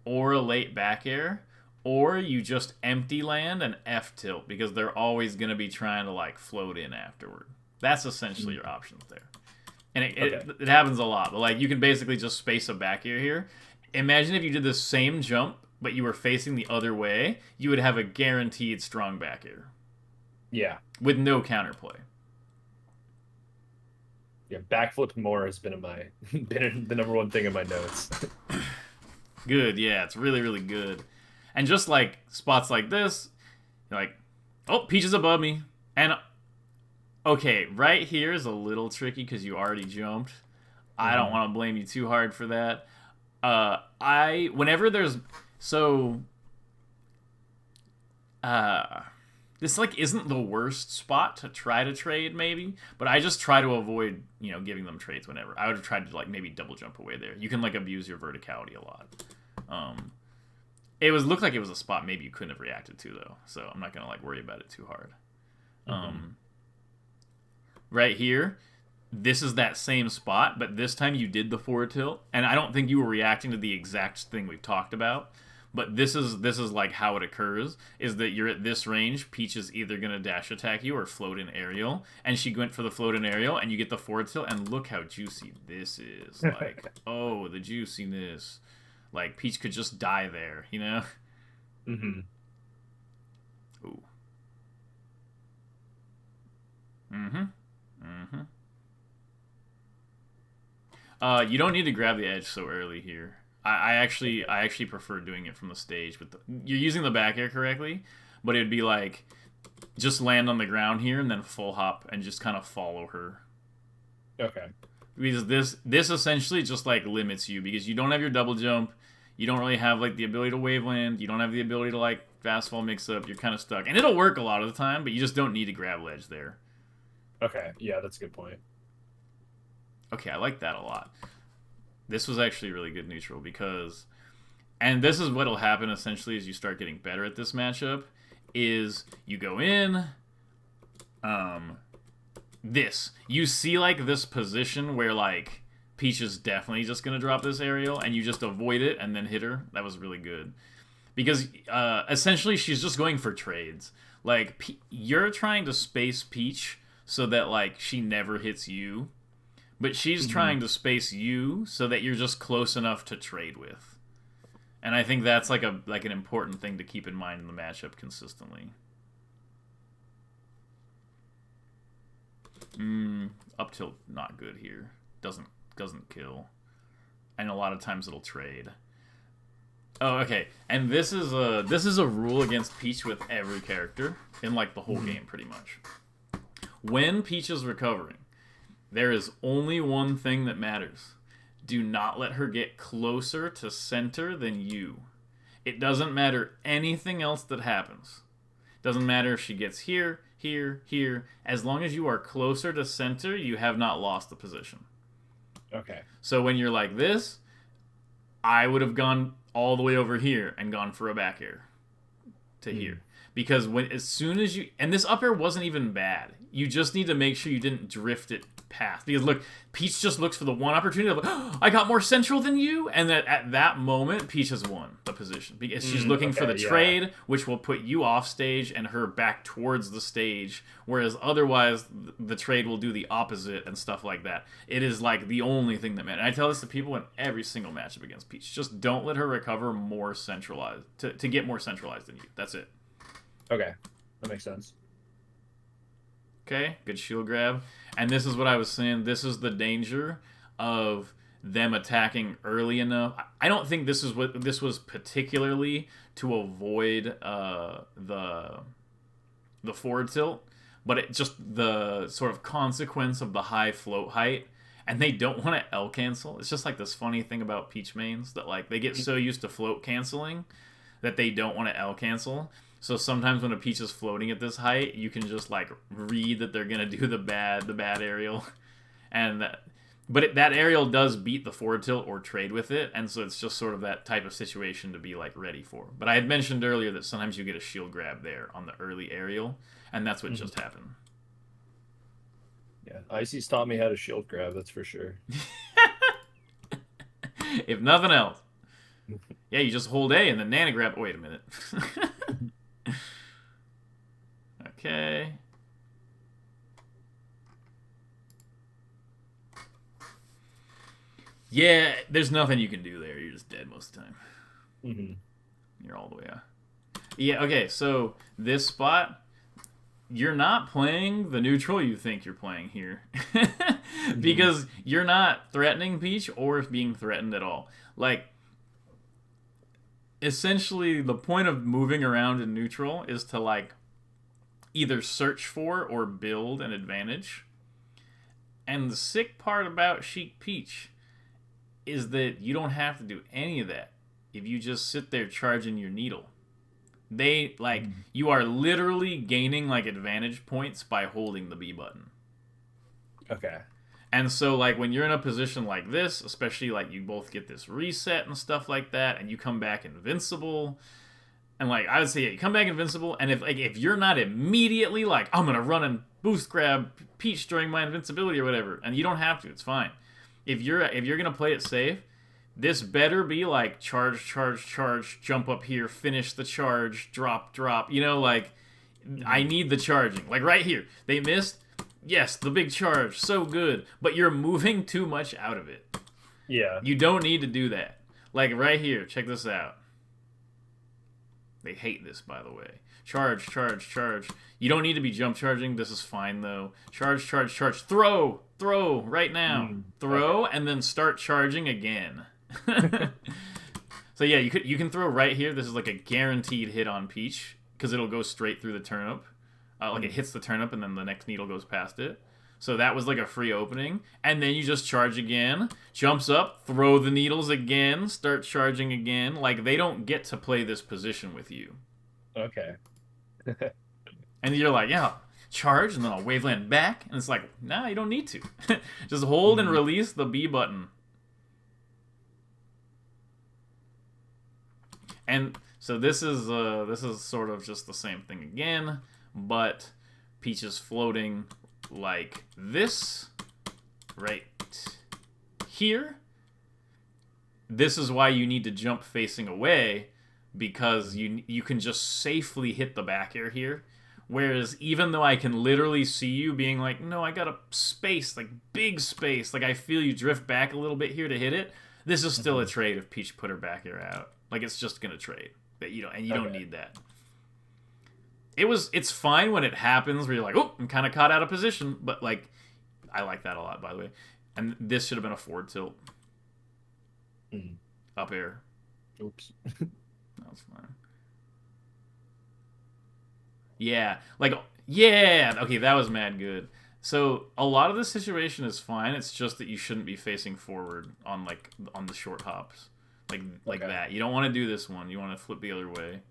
or a late back air, or you just empty land and F tilt because they're always going to be trying to like float in afterward. That's essentially your options there. And Okay. it happens a lot, but like you can basically just space a back air here. Imagine if you did the same jump, but you were facing the other way, you would have a guaranteed strong back air Yeah. with no counterplay. Yeah. Backflip more has been in my the number one thing in my notes. Good, yeah, it's really, really good. And just like spots like this, you're like, oh, Peach is above me. And okay, right here is a little tricky because you already jumped. I don't Hmm. want to blame you too hard for that. I whenever there's so uh this like isn't the worst spot to try to trade maybe, but I just try to avoid, you know, giving them trades whenever. I would have tried to like maybe double jump away there. You can like abuse your verticality a lot. Um it was looked like it was a spot maybe you couldn't have reacted to though. So I'm not going to like worry about it too hard. Hmm. Um right here, this is that same spot, but this time you did the forward tilt, and I don't think you were reacting to the exact thing we've talked about. But this is like how it occurs: is that you're at this range. Peach is either gonna dash attack you or float in aerial, and she went for the float in aerial, and you get the forward tilt, and look how juicy this is. Like, oh, the juiciness! Like Peach could just die there, you know? Hmm. Ooh. Mm-hmm. Mm-hmm. You don't need to grab the edge so early here. Okay. I actually prefer doing it from the stage. But you're using the back air correctly, but it'd be like just land on the ground here and then full hop and just kind of follow her. Okay. Because this essentially just like limits you because you don't have your double jump, you don't really have like the ability to wave land, you don't have the ability to like fast fall mix up. You're kind of stuck, and it'll work a lot of the time, but you just don't need to grab ledge there. Okay. Yeah, that's a good point. Okay, I like that a lot. This was actually really good neutral because, and this is what'll happen essentially as you start getting better at this matchup, is you go in, um, this you see like this position where like Peach is definitely just gonna drop this aerial, and you just avoid it and then hit her. That was really good because essentially she's just going for trades. Like you're trying to space Peach so that like she never hits you, but she's Hmm. trying to space you so that you're just close enough to trade with. And I think that's like an important thing to keep in mind in the matchup consistently. Up tilt not good here. Doesn't kill. And a lot of times it'll trade. Oh, okay. And this is a rule against Peach with every character in like the whole Hmm. game pretty much. When Peach is recovering, there is only one thing that matters. Do not let her get closer to center than you. It doesn't matter anything else that happens. Doesn't matter if she gets here, here, here. As long as you are closer to center, you have not lost the position. Okay. So when you're like this, I would have gone all the way over here and gone for a back air to Mm. here. Because as soon as you, and this up air wasn't even bad. You just need to make sure you didn't drift it past. Because look, Peach just looks for the one opportunity of, oh, I got more central than you, and that at that moment Peach has won the position because she's looking for the trade, which will put you off stage and her back towards the stage. Whereas otherwise, the trade will do the opposite and stuff like that. It is like the only thing that matters. And I tell this to people in every single matchup against Peach: just don't let her recover more centralized to get more centralized than you. That's it. Okay, that makes sense. Okay, good shield grab. And this is what I was saying. This is the danger of them attacking early enough. I don't think this was particularly to avoid the forward tilt, but it just the sort of consequence of the high float height. And they don't want to L cancel. It's just like this funny thing about Peach mains that like they get so used to float canceling that they don't want to L cancel. So sometimes when a Peach is floating at this height, you can just like read that they're gonna do the bad aerial, and that aerial does beat the forward tilt or trade with it, and so it's just sort of that type of situation to be like ready for. But I had mentioned earlier that sometimes you get a shield grab there on the early aerial, and that's what just happened. Yeah, Icy's taught me how to shield grab. That's for sure. If nothing else, yeah, you just hold A and then Nana grab. Wait a minute. Okay. Yeah, there's nothing you can do there. You're just dead most of the time. You're all the way out. Yeah, okay, so this spot, you're not playing the neutral you think you're playing here. Because you're not threatening Peach or being threatened at all. Like, essentially, the point of moving around in neutral is to, like, either search for or build an advantage. And the sick part about Sheik Peach is that you don't have to do any of that if you just sit there charging your needle. They, like, you are literally gaining, like, advantage points by holding the B button. Okay. And so, like, when you're in a position like this, especially, like, you both get this reset and stuff like that, and you come back invincible. And, like, I would say, yeah, you come back invincible, and if you're not immediately, like, I'm going to run and boost grab Peach during my invincibility or whatever, and you don't have to, it's fine. If you're going to play it safe, this better be, like, charge, jump up here, finish the charge, drop. You know, like, I need the charging. Like, right here, they missed. Yes, the big charge, so good, but you're moving too much out of it. Yeah. You don't need to do that. Like, right here, check this out. They hate this, by the way. Charge. You don't need to be jump charging. This is fine, though. Charge. Throw right now. Throw, and then start charging again. So yeah, you can throw right here. This is like a guaranteed hit on Peach because it'll go straight through the turnip. Like it hits the turnip, and then the next needle goes past it. So that was like a free opening. And then you just charge again, jumps up, throw the needles again, start charging again. Like, they don't get to play this position with you. Okay. And you're like, yeah, charge, and then I'll waveland back. And it's like, nah, you don't need to. Just hold and release the B button. And so this is sort of just the same thing again, but Peach is floating like this right here. This is why you need to jump facing away, because you can just safely hit the back air here. Whereas even though I can literally see you being like, no, I got a space, like big space, like I feel you drift back a little bit here to hit it, this is still a trade if Peach put her back air out. Like, it's just gonna trade. But you don't need that. It's fine when it happens where you're like, oh, I'm kind of caught out of position, but like, I like that a lot, by the way. And this should have been a forward tilt. Up air. Oops. That's fine. Yeah, like, yeah, okay, that was mad good. So a lot of the situation is fine. It's just that you shouldn't be facing forward on the short hops, like that. You don't want to do this one. You want to flip the other way.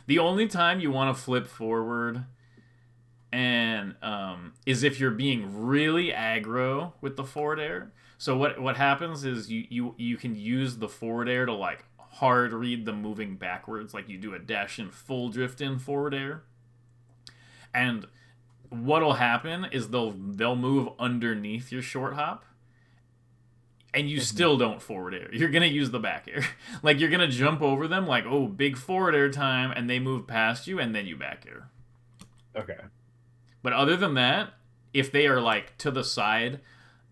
The only time you want to flip forward and is if you're being really aggro with the forward air. So what happens is you can use the forward air to like hard read them moving backwards, like you do a dash in, full drift in, forward air. And what'll happen is they'll move underneath your short hop, and you still don't forward air. You're gonna use the back air. Like, you're gonna jump over them, like, oh, big forward air time, and they move past you, and then you back air. Okay. But other than that, if they are like to the side,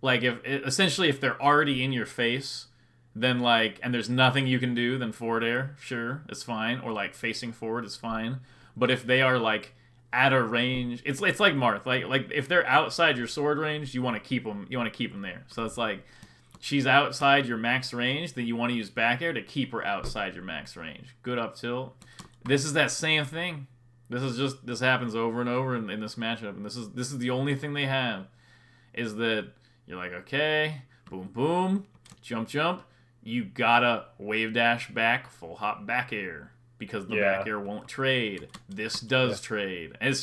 like if they're already in your face, then like, and there's nothing you can do, then forward air, sure, it's fine, or like facing forward is fine. But if they are like at a range, it's like Marth, like if they're outside your sword range, you want to keep them there. So it's like, she's outside your max range, then you want to use back air to keep her outside your max range. Good up tilt. This is that same thing. This happens over and over in this matchup, and this is the only thing they have, is that you're like, okay, boom boom, jump jump, you gotta wave dash back, full hop back air, because the back air won't trade. This does trade. And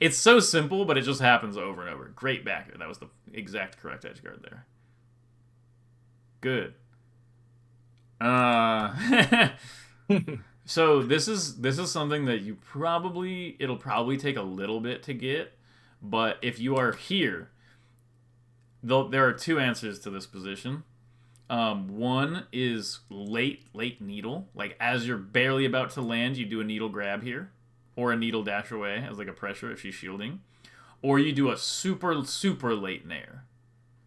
it's so simple, but it just happens over and over. Great back air. That was the exact correct edge guard there. Good. So this is something that it'll probably take a little bit to get, but if you are here, there are two answers to this position. One is late needle, like as you're barely about to land, you do a needle grab here, or a needle dash away as like a pressure if she's shielding, or you do a super late nair.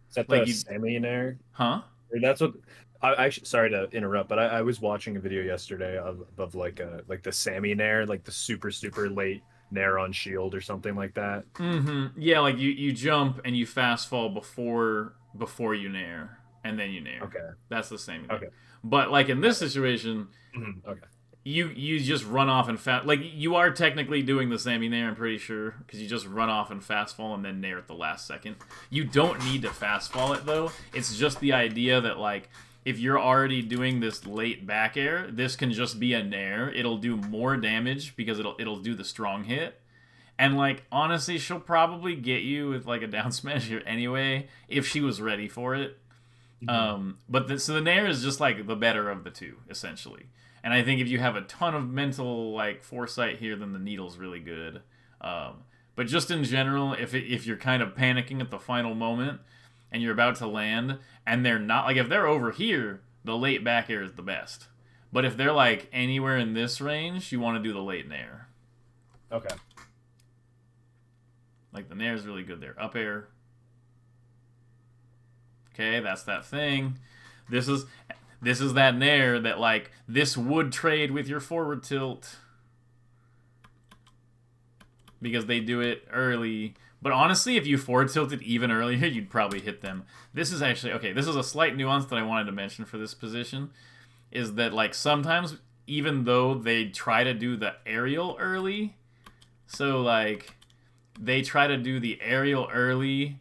Is that like the semi-nair? Huh? That's what. I actually, sorry to interrupt, but I was watching a video yesterday of like the Sammy nair, like the super late nair on shield or something like that. Mm-hmm. Yeah, like you jump and you fast fall before you nair, and then you nair. Okay. That's the same. Okay. But like in this situation, okay. You just run off and fast. Like, you are technically doing the Sammy nair, I'm pretty sure, because you just run off and fast fall and then nair at the last second. You don't need to fast fall it though. It's just the idea that like, if you're already doing this late back air, this can just be a nair. It'll do more damage because it'll do the strong hit. And like, honestly, she'll probably get you with like a down smash here anyway if she was ready for it. Mm-hmm. So the nair is just like the better of the two, essentially. And I think if you have a ton of mental like foresight here, then the needle's really good. But just in general, if you're kind of panicking at the final moment and you're about to land, and they're not, like, if they're over here, the late back air is the best. But if they're like anywhere in this range, you want to do the late nair. Okay. Like, the nair is really good there. Up air. Okay, that's that thing. This is that nair that, like, this would trade with your forward tilt, because they do it early. But honestly, if you forward tilted even earlier, you'd probably hit them. This is actually, okay, this is a slight nuance that I wanted to mention for this position, is that, like, sometimes, even though they try to do the aerial early, so, like, they try to do the aerial early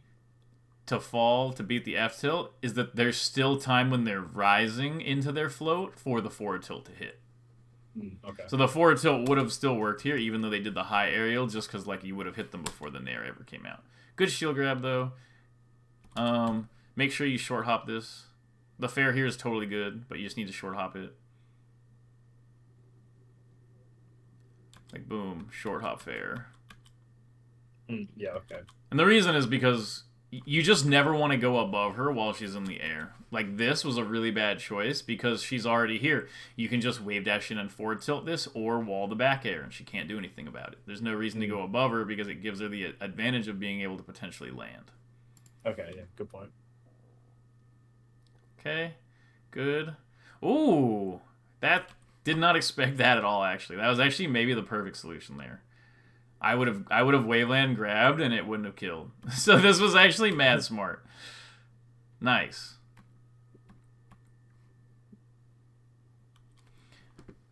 to fall to beat the F tilt, is that there's still time when they're rising into their float for the forward tilt to hit. Okay. So the forward tilt would have still worked here, even though they did the high aerial, just because, like, you would have hit them before the nair ever came out. Good shield grab, though. Make sure you short hop this. The fair here is totally good, but you just need to short hop it. Like, boom, short hop fair. Yeah, okay. And the reason is because you just never want to go above her while she's in the air. Like, this was a really bad choice because she's already here. You can just wave dash in and forward tilt this, or wall the back air, and she can't do anything about it. There's no reason to go above her because it gives her the advantage of being able to potentially land. Okay, yeah, good point. Okay, good. Ooh, that did not expect that at all, actually. That was actually maybe the perfect solution there. I would have waveland grabbed and it wouldn't have killed. So this was actually mad smart. Nice.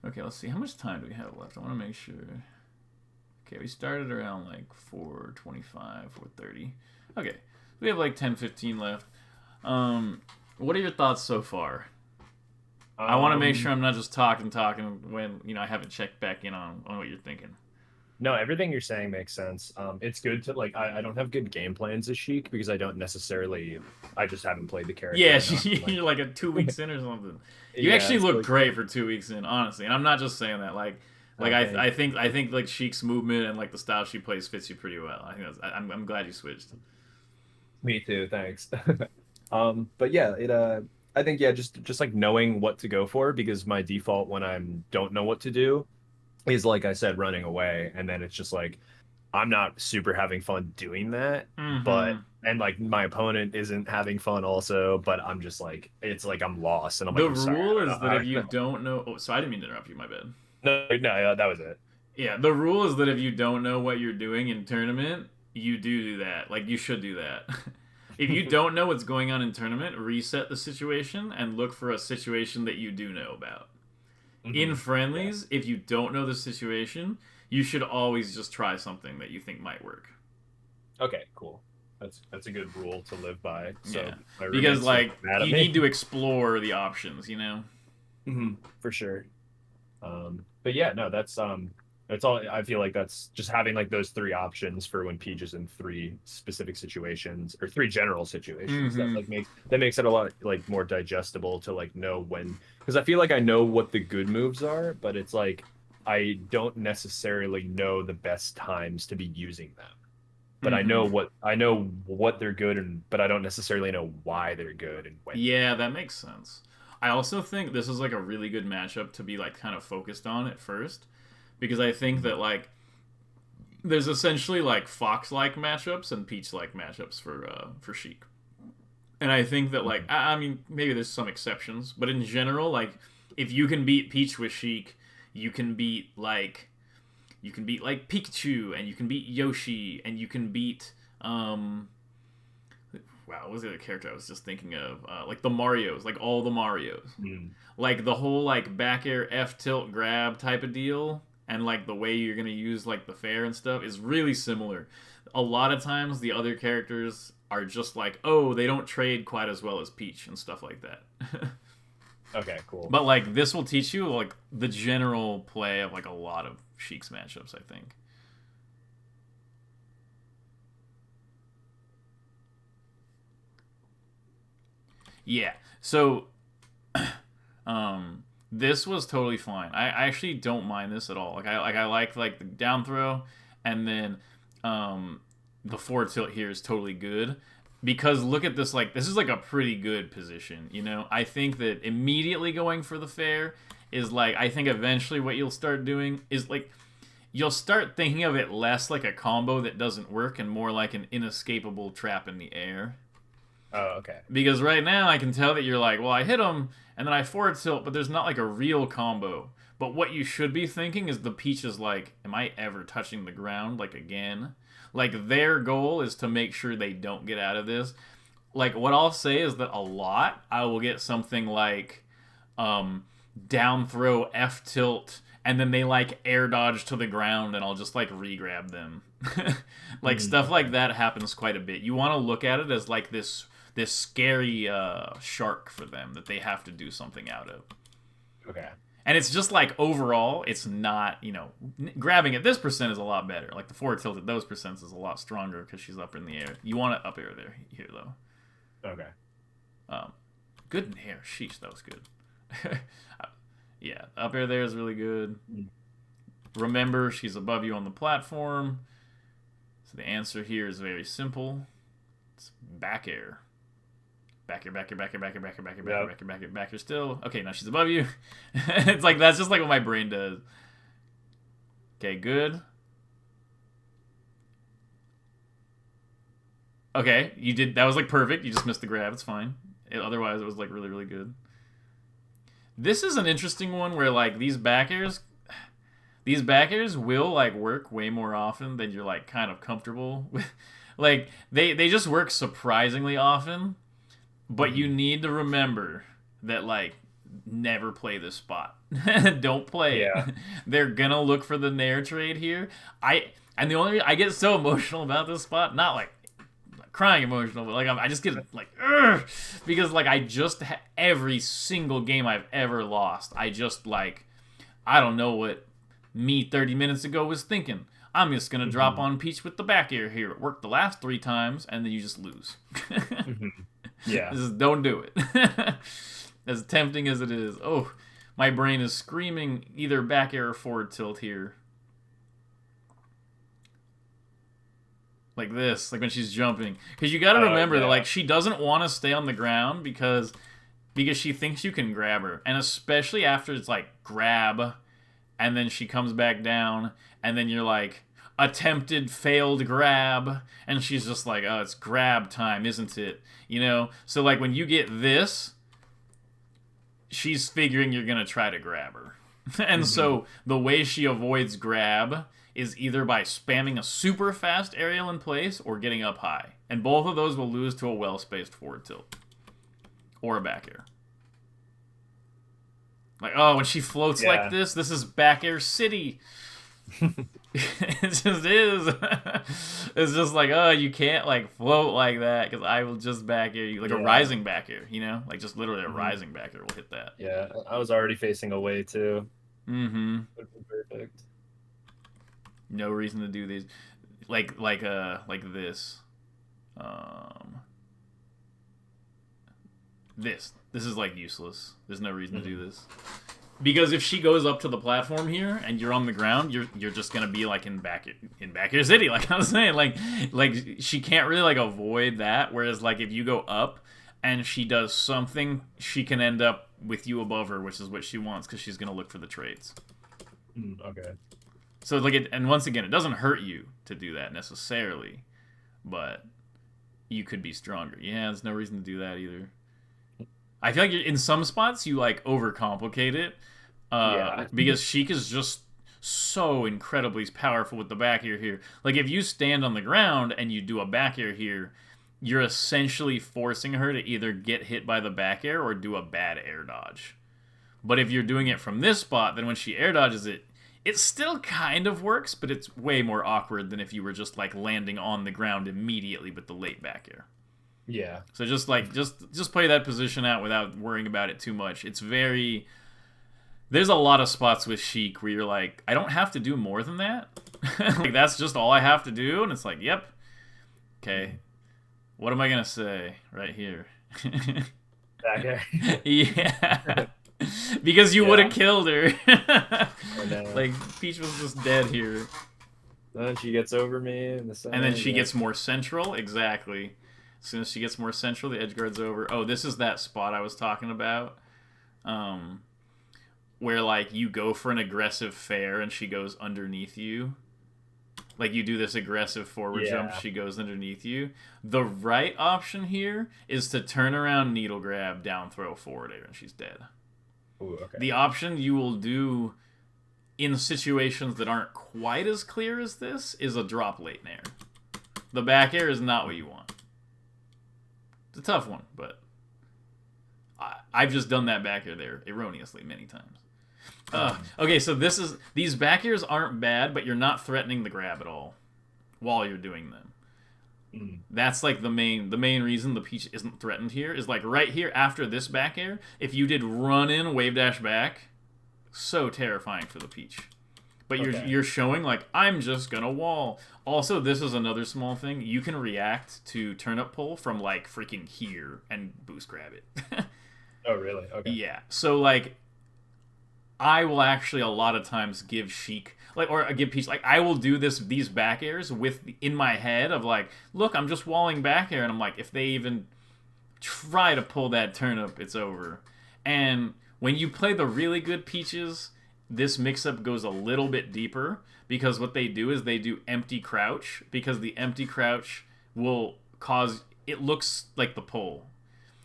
Okay, let's see. How much time do we have left? I want to make sure. Okay, we started around like 4:25, 4:30. Okay, we have like 10:15 left. What are your thoughts so far? I want to make sure I'm not just talking when, I haven't checked back in on what you're thinking. No, everything you're saying makes sense. It's good to like I don't have good game plans as Sheik because I don't necessarily I just haven't played the character Yeah, enough. Like you're like a 2 weeks in or something. You yeah, actually so look like great for 2 weeks in, honestly, and I'm not just saying that. Like oh thank I think like Sheik's movement and like the style she plays fits you pretty well. I think I'm glad you switched. me too, thanks. But yeah, it I think yeah, just like knowing what to go for because my default when I'm don't know what to do is like I said, running away, and then it's just like I'm not super having fun doing that, but Hmm. and like my opponent isn't having fun also, but I'm just like it's like I'm lost and I'm like The I'm sorry, rule I is don't that if know. you don't know, oh, so I didn't mean to interrupt you. My bad. No, yeah, that was it. Yeah, the rule is that if you don't know what you're doing in tournament, you do that. Like you should do that. If you don't know what's going on in tournament, reset the situation and look for a situation that you do know about. In Yeah. friendlies, if you don't know the situation, you should always just try something that you think might work. Okay, cool. That's a good rule to live by. Yeah. So my Because roommates don't like get mad at you need to me. explore the options, you know? For sure. But yeah, no, that's all. I feel like that's just having like those three options for when Peach is in three specific situations or three general situations that Mm-hmm. like makes it a lot like more digestible to like know when because I feel like I know what the good moves are, but it's like I don't necessarily know the best times to be using them. But Mm-hmm. I know what they're good and but I don't necessarily know why they're good and when they're Yeah, that makes sense. I also think this is like a really good matchup to be like kind of focused on at first because I think good. that like there's essentially like Fox like matchups and Peach like matchups for Sheik. And I think that like I mean maybe there's some exceptions, but in general like if you can beat Peach with Sheik, you can beat like you can beat like Pikachu and you can beat Yoshi and you can beat wow, what was the other character I was just thinking of? Like the Mario's, like all the Mario's. Mm. Like the whole like back air F tilt grab type of deal and like the way you're gonna use like the fair and stuff is really similar. A lot of times the other characters are just like, oh, they don't trade quite as well as Peach and stuff like that. Okay, cool. But like this will teach you like the general play of like a lot of Sheik's matchups, I think. Yeah. So this was totally fine. I actually don't mind this at all. I like the down throw, and then the forward tilt here is totally good because look at this. Like this is like a pretty good position. You know, I think that immediately going for the fair is like I think eventually what you'll start doing is like you'll start thinking of it less like a combo that doesn't work and more like an inescapable trap in the air. Oh, okay. Because right now I can tell that you're like, well, I hit him and then I forward tilt, but there's not like a real combo. But what you should be thinking is the Peach is like, am I ever touching the ground like again? Like their goal is to make sure they don't get out of this. Like what I'll say is that a lot I will get something like um down throw F tilt and then they like air dodge to the ground and I'll just like re-grab them. Like stuff like Okay. that happens quite a bit. You want to look at it as like this scary shark for them that they have to do something out of. Okay. And it's just like overall, it's not, you know, grabbing at this percent is a lot better. Like the forward tilt at those percents is a lot stronger because she's up in the air. You want to up air there here though. Okay. Um, Good in air. Sheesh, that was good. Yeah, up air there is really good. Mm. Remember, she's above you on the platform. So the answer here is very simple. It's back air. Back here, back here, back here, back here, back here, back here, back here, Yep. back here, back here, back here still. Okay, now she's above you. It's like that's just like what my brain does. Okay, good. Okay, you did that was like perfect. You just missed the grab. It's fine. Otherwise, it was like really, really good. This is an interesting one where like these backers will like work way more often than you're like kind of comfortable with. Like they just work surprisingly often, but you Mhm. need to remember that like never play this spot. Don't play it. Yeah. They're gonna look for the nair trade here. And the only I get so emotional about this spot, not like crying emotional, but like I just get like ugh, because like every single game I've ever lost, I just like I don't know what me 30 minutes ago was thinking. I'm just gonna drop Hmm. on Peach with the back air here. It worked the last 3 times, and then you just lose. Hmm. Yeah. Just don't do it. As tempting as it is. Oh, my brain is screaming either back air or forward tilt here. Like this, like when she's jumping. Because you gotta Oh remember that yeah. like she doesn't want to stay on the ground because she thinks you can grab her. And especially after it's like grab and then she comes back down and then you're like attempted failed grab and she's just like, oh, it's grab time, isn't it? You know? So like when you get this, she's figuring you're gonna try to grab her. And Hmm. so the way she avoids grab is either by spamming a super fast aerial in place or getting up high. And both of those will lose to a well spaced forward tilt. Or a back air. Like, oh, when she floats like Yeah. this is back air city. It just is. It's just like, oh, you can't like float like that because I will just back air you like a Yeah. rising back air, you know, like just literally a Hmm. rising back air will hit that. Yeah. I was already facing away too. Mm-hmm. Would have been perfect. No reason to do these, like this, um, this is like useless. There's no reason to do Hmm. this because if she goes up to the platform here and you're on the ground, you're just gonna be like in back air city, like I was saying, like she can't really like avoid that. Whereas like if you go up and she does something, she can end up with you above her, which is what she wants because she's gonna look for the trades. Okay. So like and once again, it doesn't hurt you to do that necessarily, but you could be stronger. Yeah, there's no reason to do that either. I feel like in some spots you like overcomplicate it Yeah. because Sheik is just so incredibly powerful with the back air here. Like if you stand on the ground and you do a back air here, you're essentially forcing her to either get hit by the back air or do a bad air dodge. But if you're doing it from this spot, then when she air dodges it, it still kind of works, but it's way more awkward than if you were just like landing on the ground immediately with the late back air. Yeah. So just like just play that position out without worrying about it too much. It's very there's a lot of spots with Sheik where you're like, I don't have to do more than that. Like that's just all I have to do, and it's like, yep, okay. What am I gonna say right here? Okay. Yeah, because you would have Yeah. killed her. I know. Like Peach was just dead here, Then she gets over me in the and then center. she Yep. gets more central. Exactly. As soon as she gets more central, the edge guard's over. Oh, this is that spot I was talking about. Um, where like you go for an aggressive fair and she goes underneath you. Like you do this aggressive forward jump, Yeah. she goes underneath you. The right option here is to turn around, needle grab, down throw, forward air, and she's dead. Ooh, okay. The option you will do in situations that aren't quite as clear as this is a drop late air. The back air is not what you want. It's a tough one, but I've just done that back air there erroneously many times. Okay, so these back airs aren't bad, but you're not threatening the grab at all while you're doing them. Mm, That's like the main reason the Peach isn't threatened here is like right here after this back air. If you did run in wave dash back, so terrifying for the Peach. But you're okay. you're showing like I'm just gonna wall. Also, this is another small thing. You can react to turnip pull from like freaking here and boost grab it. Oh, really? Okay. Yeah. So like I will actually a lot of times give Sheik like or give Peach like I will do these back airs with in my head of like look I'm just walling back air and I'm like if they even try to pull that turnip it's over. And when you play the really good Peaches, this mix up goes a little bit deeper because what they do is they do empty crouch because the empty crouch will cause it looks like the pull.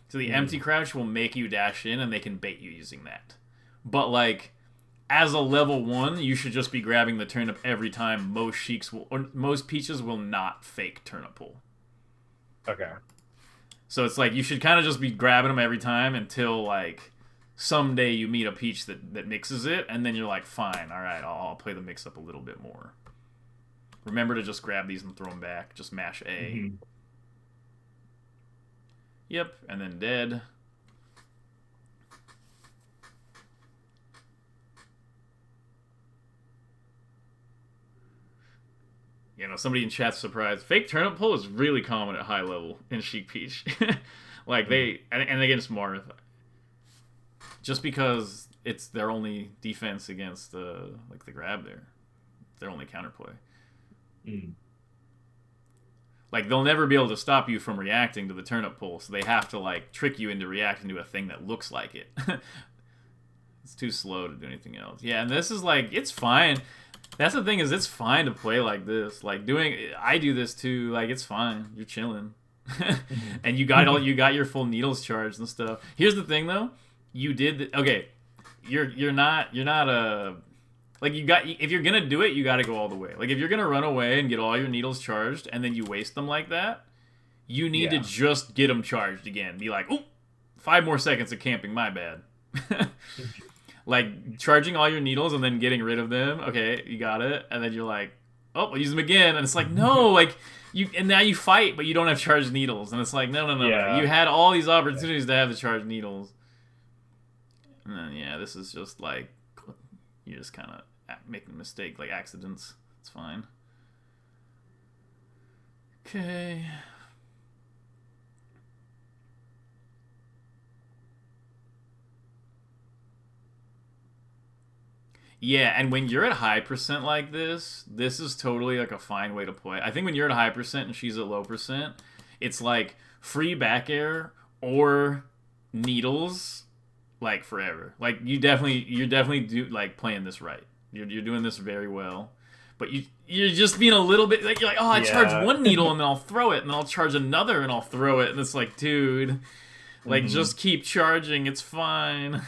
So the empty Mm, crouch will make you dash in and they can bait you using that. But like as a level one, you should just be grabbing the turnip every time. Most Sheiks will, or most Peaches will not fake turnip pull. okay. So it's like you should kind of just be grabbing them every time until like someday you meet a Peach that mixes it, and then you're like, fine, all right, I'll play the mix up a little bit more. Remember to just grab these and throw them back. Just mash A. Hmm. Yep, and then dead. somebody in chat's surprised. Fake turnip pull is really common at high level in Sheik Peach. Like they and against Marth, just because it's their only defense against the grab there, their only counterplay. Mm. Like they'll never be able to stop you from reacting to the turnip pull, so they have to like trick you into reacting to a thing that looks like it. It's too slow to do anything else. Yeah, and this is like it's fine. That's the thing is it's fine to play like this. Like I do this too. Like it's fine. You're chilling. And you got your full needles charged and stuff. Here's the thing though. Okay. You're not like if you're gonna do it, you gotta go all the way. Like if you're gonna run away and get all your needles charged and then you waste them like that, you need to just get them charged again. Be like, oh, 5 more seconds of camping, my bad. Like charging all your needles and then getting rid of them. Okay, you got it. And then you're like, oh, I'll use them again. And it's like, no, like and now you fight, but you don't have charged needles. And it's like, no. You had all these opportunities to have the charged needles. And then this is just like you're just kind of making a mistake, like accidents. It's fine. Okay. Yeah, and when you're at high percent like this is totally like a fine way to play. I think when you're at high percent and she's at low percent, it's like free back air or needles, like forever. Like you're definitely do like playing this right. You're doing this very well, but you're just being a little bit like you're like, oh, I charge one needle and then I'll throw it, and then I'll charge another and I'll throw it, and it's like, dude, like just keep charging. It's fine.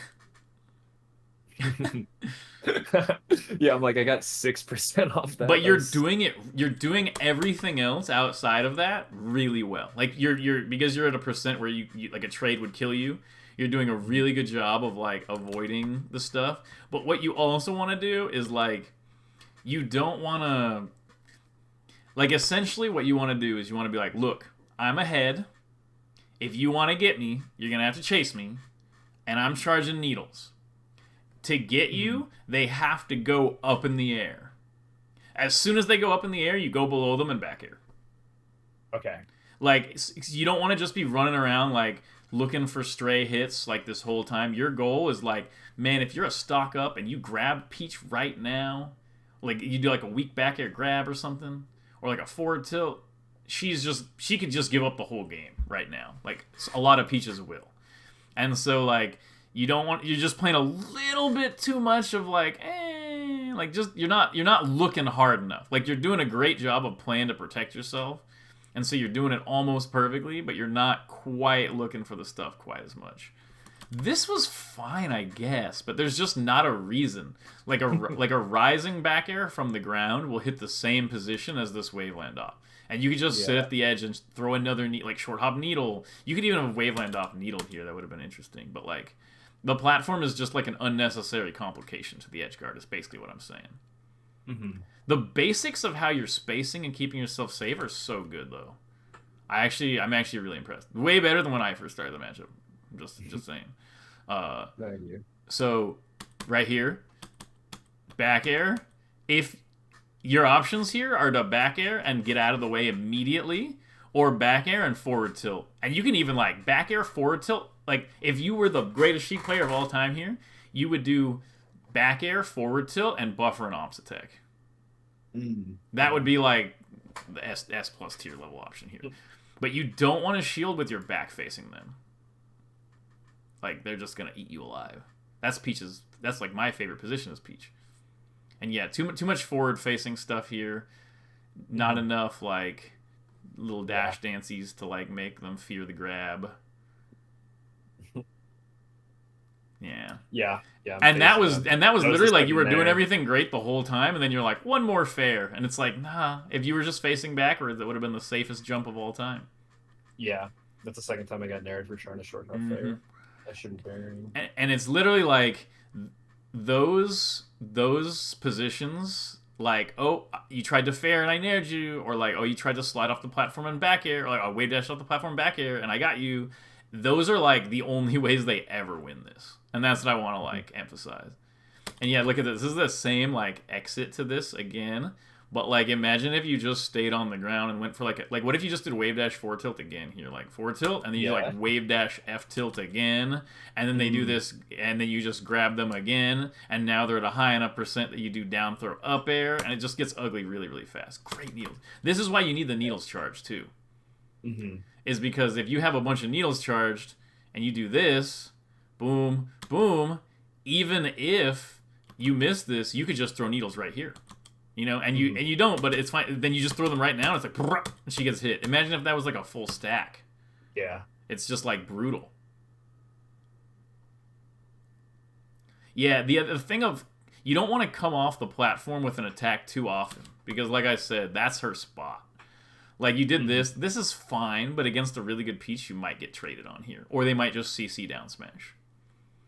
Yeah, I'm like, I got 6% off that. But you're doing everything else outside of that really well. Like you're because you're at a percent where you like a trade would kill you. You're doing a really good job of like avoiding the stuff. But what you also want to do is like you don't want to like essentially what you want to do is you want to be like, look, I'm ahead. If you want to get me, you're going to have to chase me, and I'm charging needles. To get you, they have to go up in the air. As soon as they go up in the air, you go below them and back air. Okay. Like, you don't want to just be running around, like, looking for stray hits, like, this whole time. Your goal is, like, man, if you're a stock up and you grab Peach right now, like, you do, like, a weak back air grab or something, or, like, a forward tilt, she could just give up the whole game right now. Like, a lot of Peaches will. And so, like, you're just playing a little bit too much of like just you're not looking hard enough. Like you're doing a great job of playing to protect yourself, and so you're doing it almost perfectly, but you're not quite looking for the stuff quite as much. This was fine, I guess, but there's just not a reason. Like a rising back air from the ground will hit the same position as this waveland off. And you could just sit at the edge and throw another like short hop needle. You could even have a waveland off needle here. That would have been interesting, but like the platform is just like an unnecessary complication to the edge guard is basically what I'm saying. Mm-hmm. The basics of how you're spacing and keeping yourself safe are so good, though. I'm actually really impressed. Way better than when I first started the matchup. I'm just saying. Thank you. So, right here, back air. If your options here are to back air and get out of the way immediately, or back air and forward tilt. And you can even like back air, forward tilt. Like if you were the greatest Sheik player of all time here, you would do back air, forward tilt, and buffer and ops attack. That would be like the S plus tier level option here. But you don't want to shield with your back facing them. Like they're just gonna eat you alive. That's Peach's. That's like my favorite position is Peach. And yeah, too much forward facing stuff here. Not enough like little dash dances to like make them fear the grab. Yeah. And that was literally like you were doing everything great the whole time, and then you're like, one more fair, and it's like, nah. If you were just facing backwards, that would have been the safest jump of all time. Yeah, that's the second time I got nared for trying to short hop fair. I shouldn't fair. And it's literally like those positions. Like, oh, you tried to fair and I nared you, or like, oh, you tried to slide off the platform and back air, or like, oh, wave dash off the platform back air and I got you. Those are like the only ways they ever win this, and that's what I want to like emphasize. And yeah, look at this. This is the same like exit to this again, But like, imagine if you just stayed on the ground and went for like what if you just did wave dash four tilt again here, like four tilt, and then you like Yeah. wave dash F tilt again, and then they do Mm, this, and then you just grab them again, and now they're at a high enough percent that you do down throw up air, and it just gets ugly really really fast. Great needles. This is why you need the needles charged too, mm-hmm. is because if you have a bunch of needles charged and you do this, boom boom, even if you miss this, you could just throw needles right here. You know, and Mm-hmm. you don't, but it's fine. Then you just throw them right now. And it's like, and she gets hit. Imagine if that was like a full stack. Yeah. It's just like brutal. Yeah, the thing of you don't want to come off the platform with an attack too often because, like I said, that's her spot. Like you did Mm-hmm. this. This is fine, but against a really good Peach, you might get traded on here, or they might just CC down smash.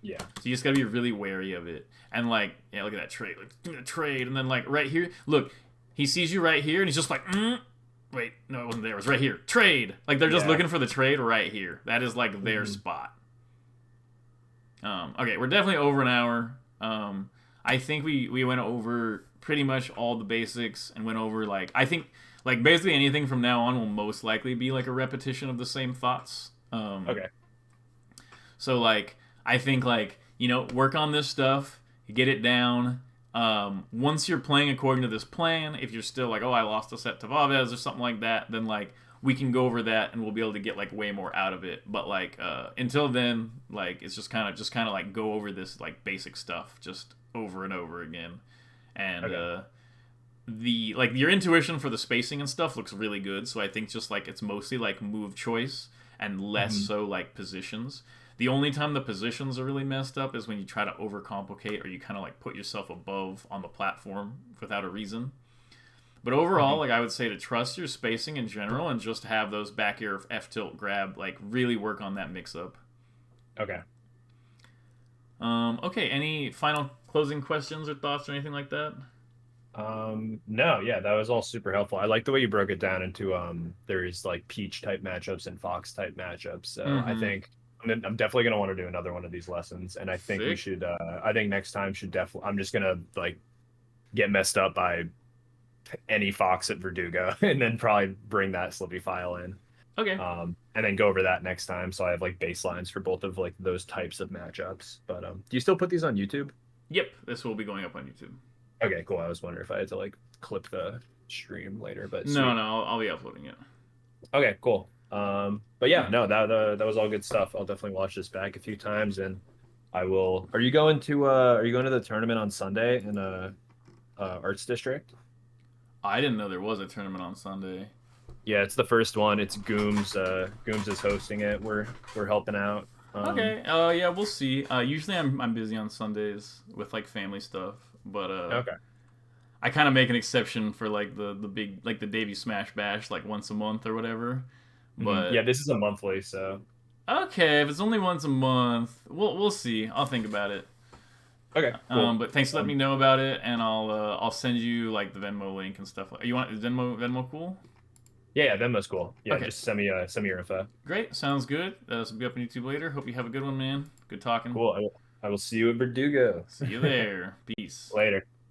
Yeah. So you just gotta be really wary of it. And like, yeah, look at that trade. Like, give me the trade. And then like right here, look, he sees you right here, and he's just like, wait, no, it wasn't there. It was right here. Trade. Like they're just Yeah. looking for the trade right here. That is like their Mm-hmm. spot. Okay, we're definitely over an hour. I think we went over pretty much all the basics and went over like I think like basically anything from now on will most likely be like a repetition of the same thoughts. Okay. So like I think like work on this stuff, get it down. Once you're playing according to this plan, if you're still like, oh, I lost a set to Vavez or something like that, then like we can go over that and we'll be able to get like way more out of it. But like until then, like it's just kind of like go over this like basic stuff just over and over again. And Okay. the like your intuition for the spacing and stuff looks really good. So I think just like it's mostly like move choice and less Mm-hmm. so like positions. The only time the positions are really messed up is when you try to overcomplicate or you kind of like put yourself above on the platform without a reason. But overall, Mm-hmm. like I would say to trust your spacing in general and just have those back air F tilt grab, like really work on that mix up. Okay. Okay, any final closing questions or thoughts or anything like that? No, yeah, that was all super helpful. I like the way you broke it down into there's like Peach type matchups and Fox type matchups. So I Mm-hmm. think I'm definitely gonna want to do another one of these lessons, and I think we Sick. should. I think next time should definitely. I'm just gonna like get messed up by any Fox at Verdugo, and then probably bring that Slippy file in, Okay. and then go over that next time. So I have like baselines for both of like those types of matchups. But do you still put these on YouTube? Yep, this will be going up on YouTube. Okay, cool. I was wondering if I had to like clip the stream later, but No, sweet. no, I'll be uploading it. Okay, cool. But yeah, Alright. no, that was all good stuff. I'll definitely watch this back a few times, and I will. Are you going to the tournament on Sunday in Arts District? I didn't know there was a tournament on Sunday. Yeah, it's the first one. It's Gooms. Gooms is hosting it. We're helping out. Okay. Yeah, we'll see. Usually I'm busy on Sundays with like family stuff, but Okay. I kind of make an exception for like the big like the Davy Smash Bash like once a month or whatever. Yeah, But this is a monthly, so okay, if it's only once a month, we'll see. I'll think about it. okay, cool. But thanks for letting me know about it, and I'll send you like the Venmo link and stuff. You want is Venmo cool? Yeah, Venmo's cool. Yeah, Okay, just send me your info. great. Sounds good. This will be up on YouTube later. Hope you have a good one, man. Good talking. Cool. I will see you at Verdugo See you there. Peace. later.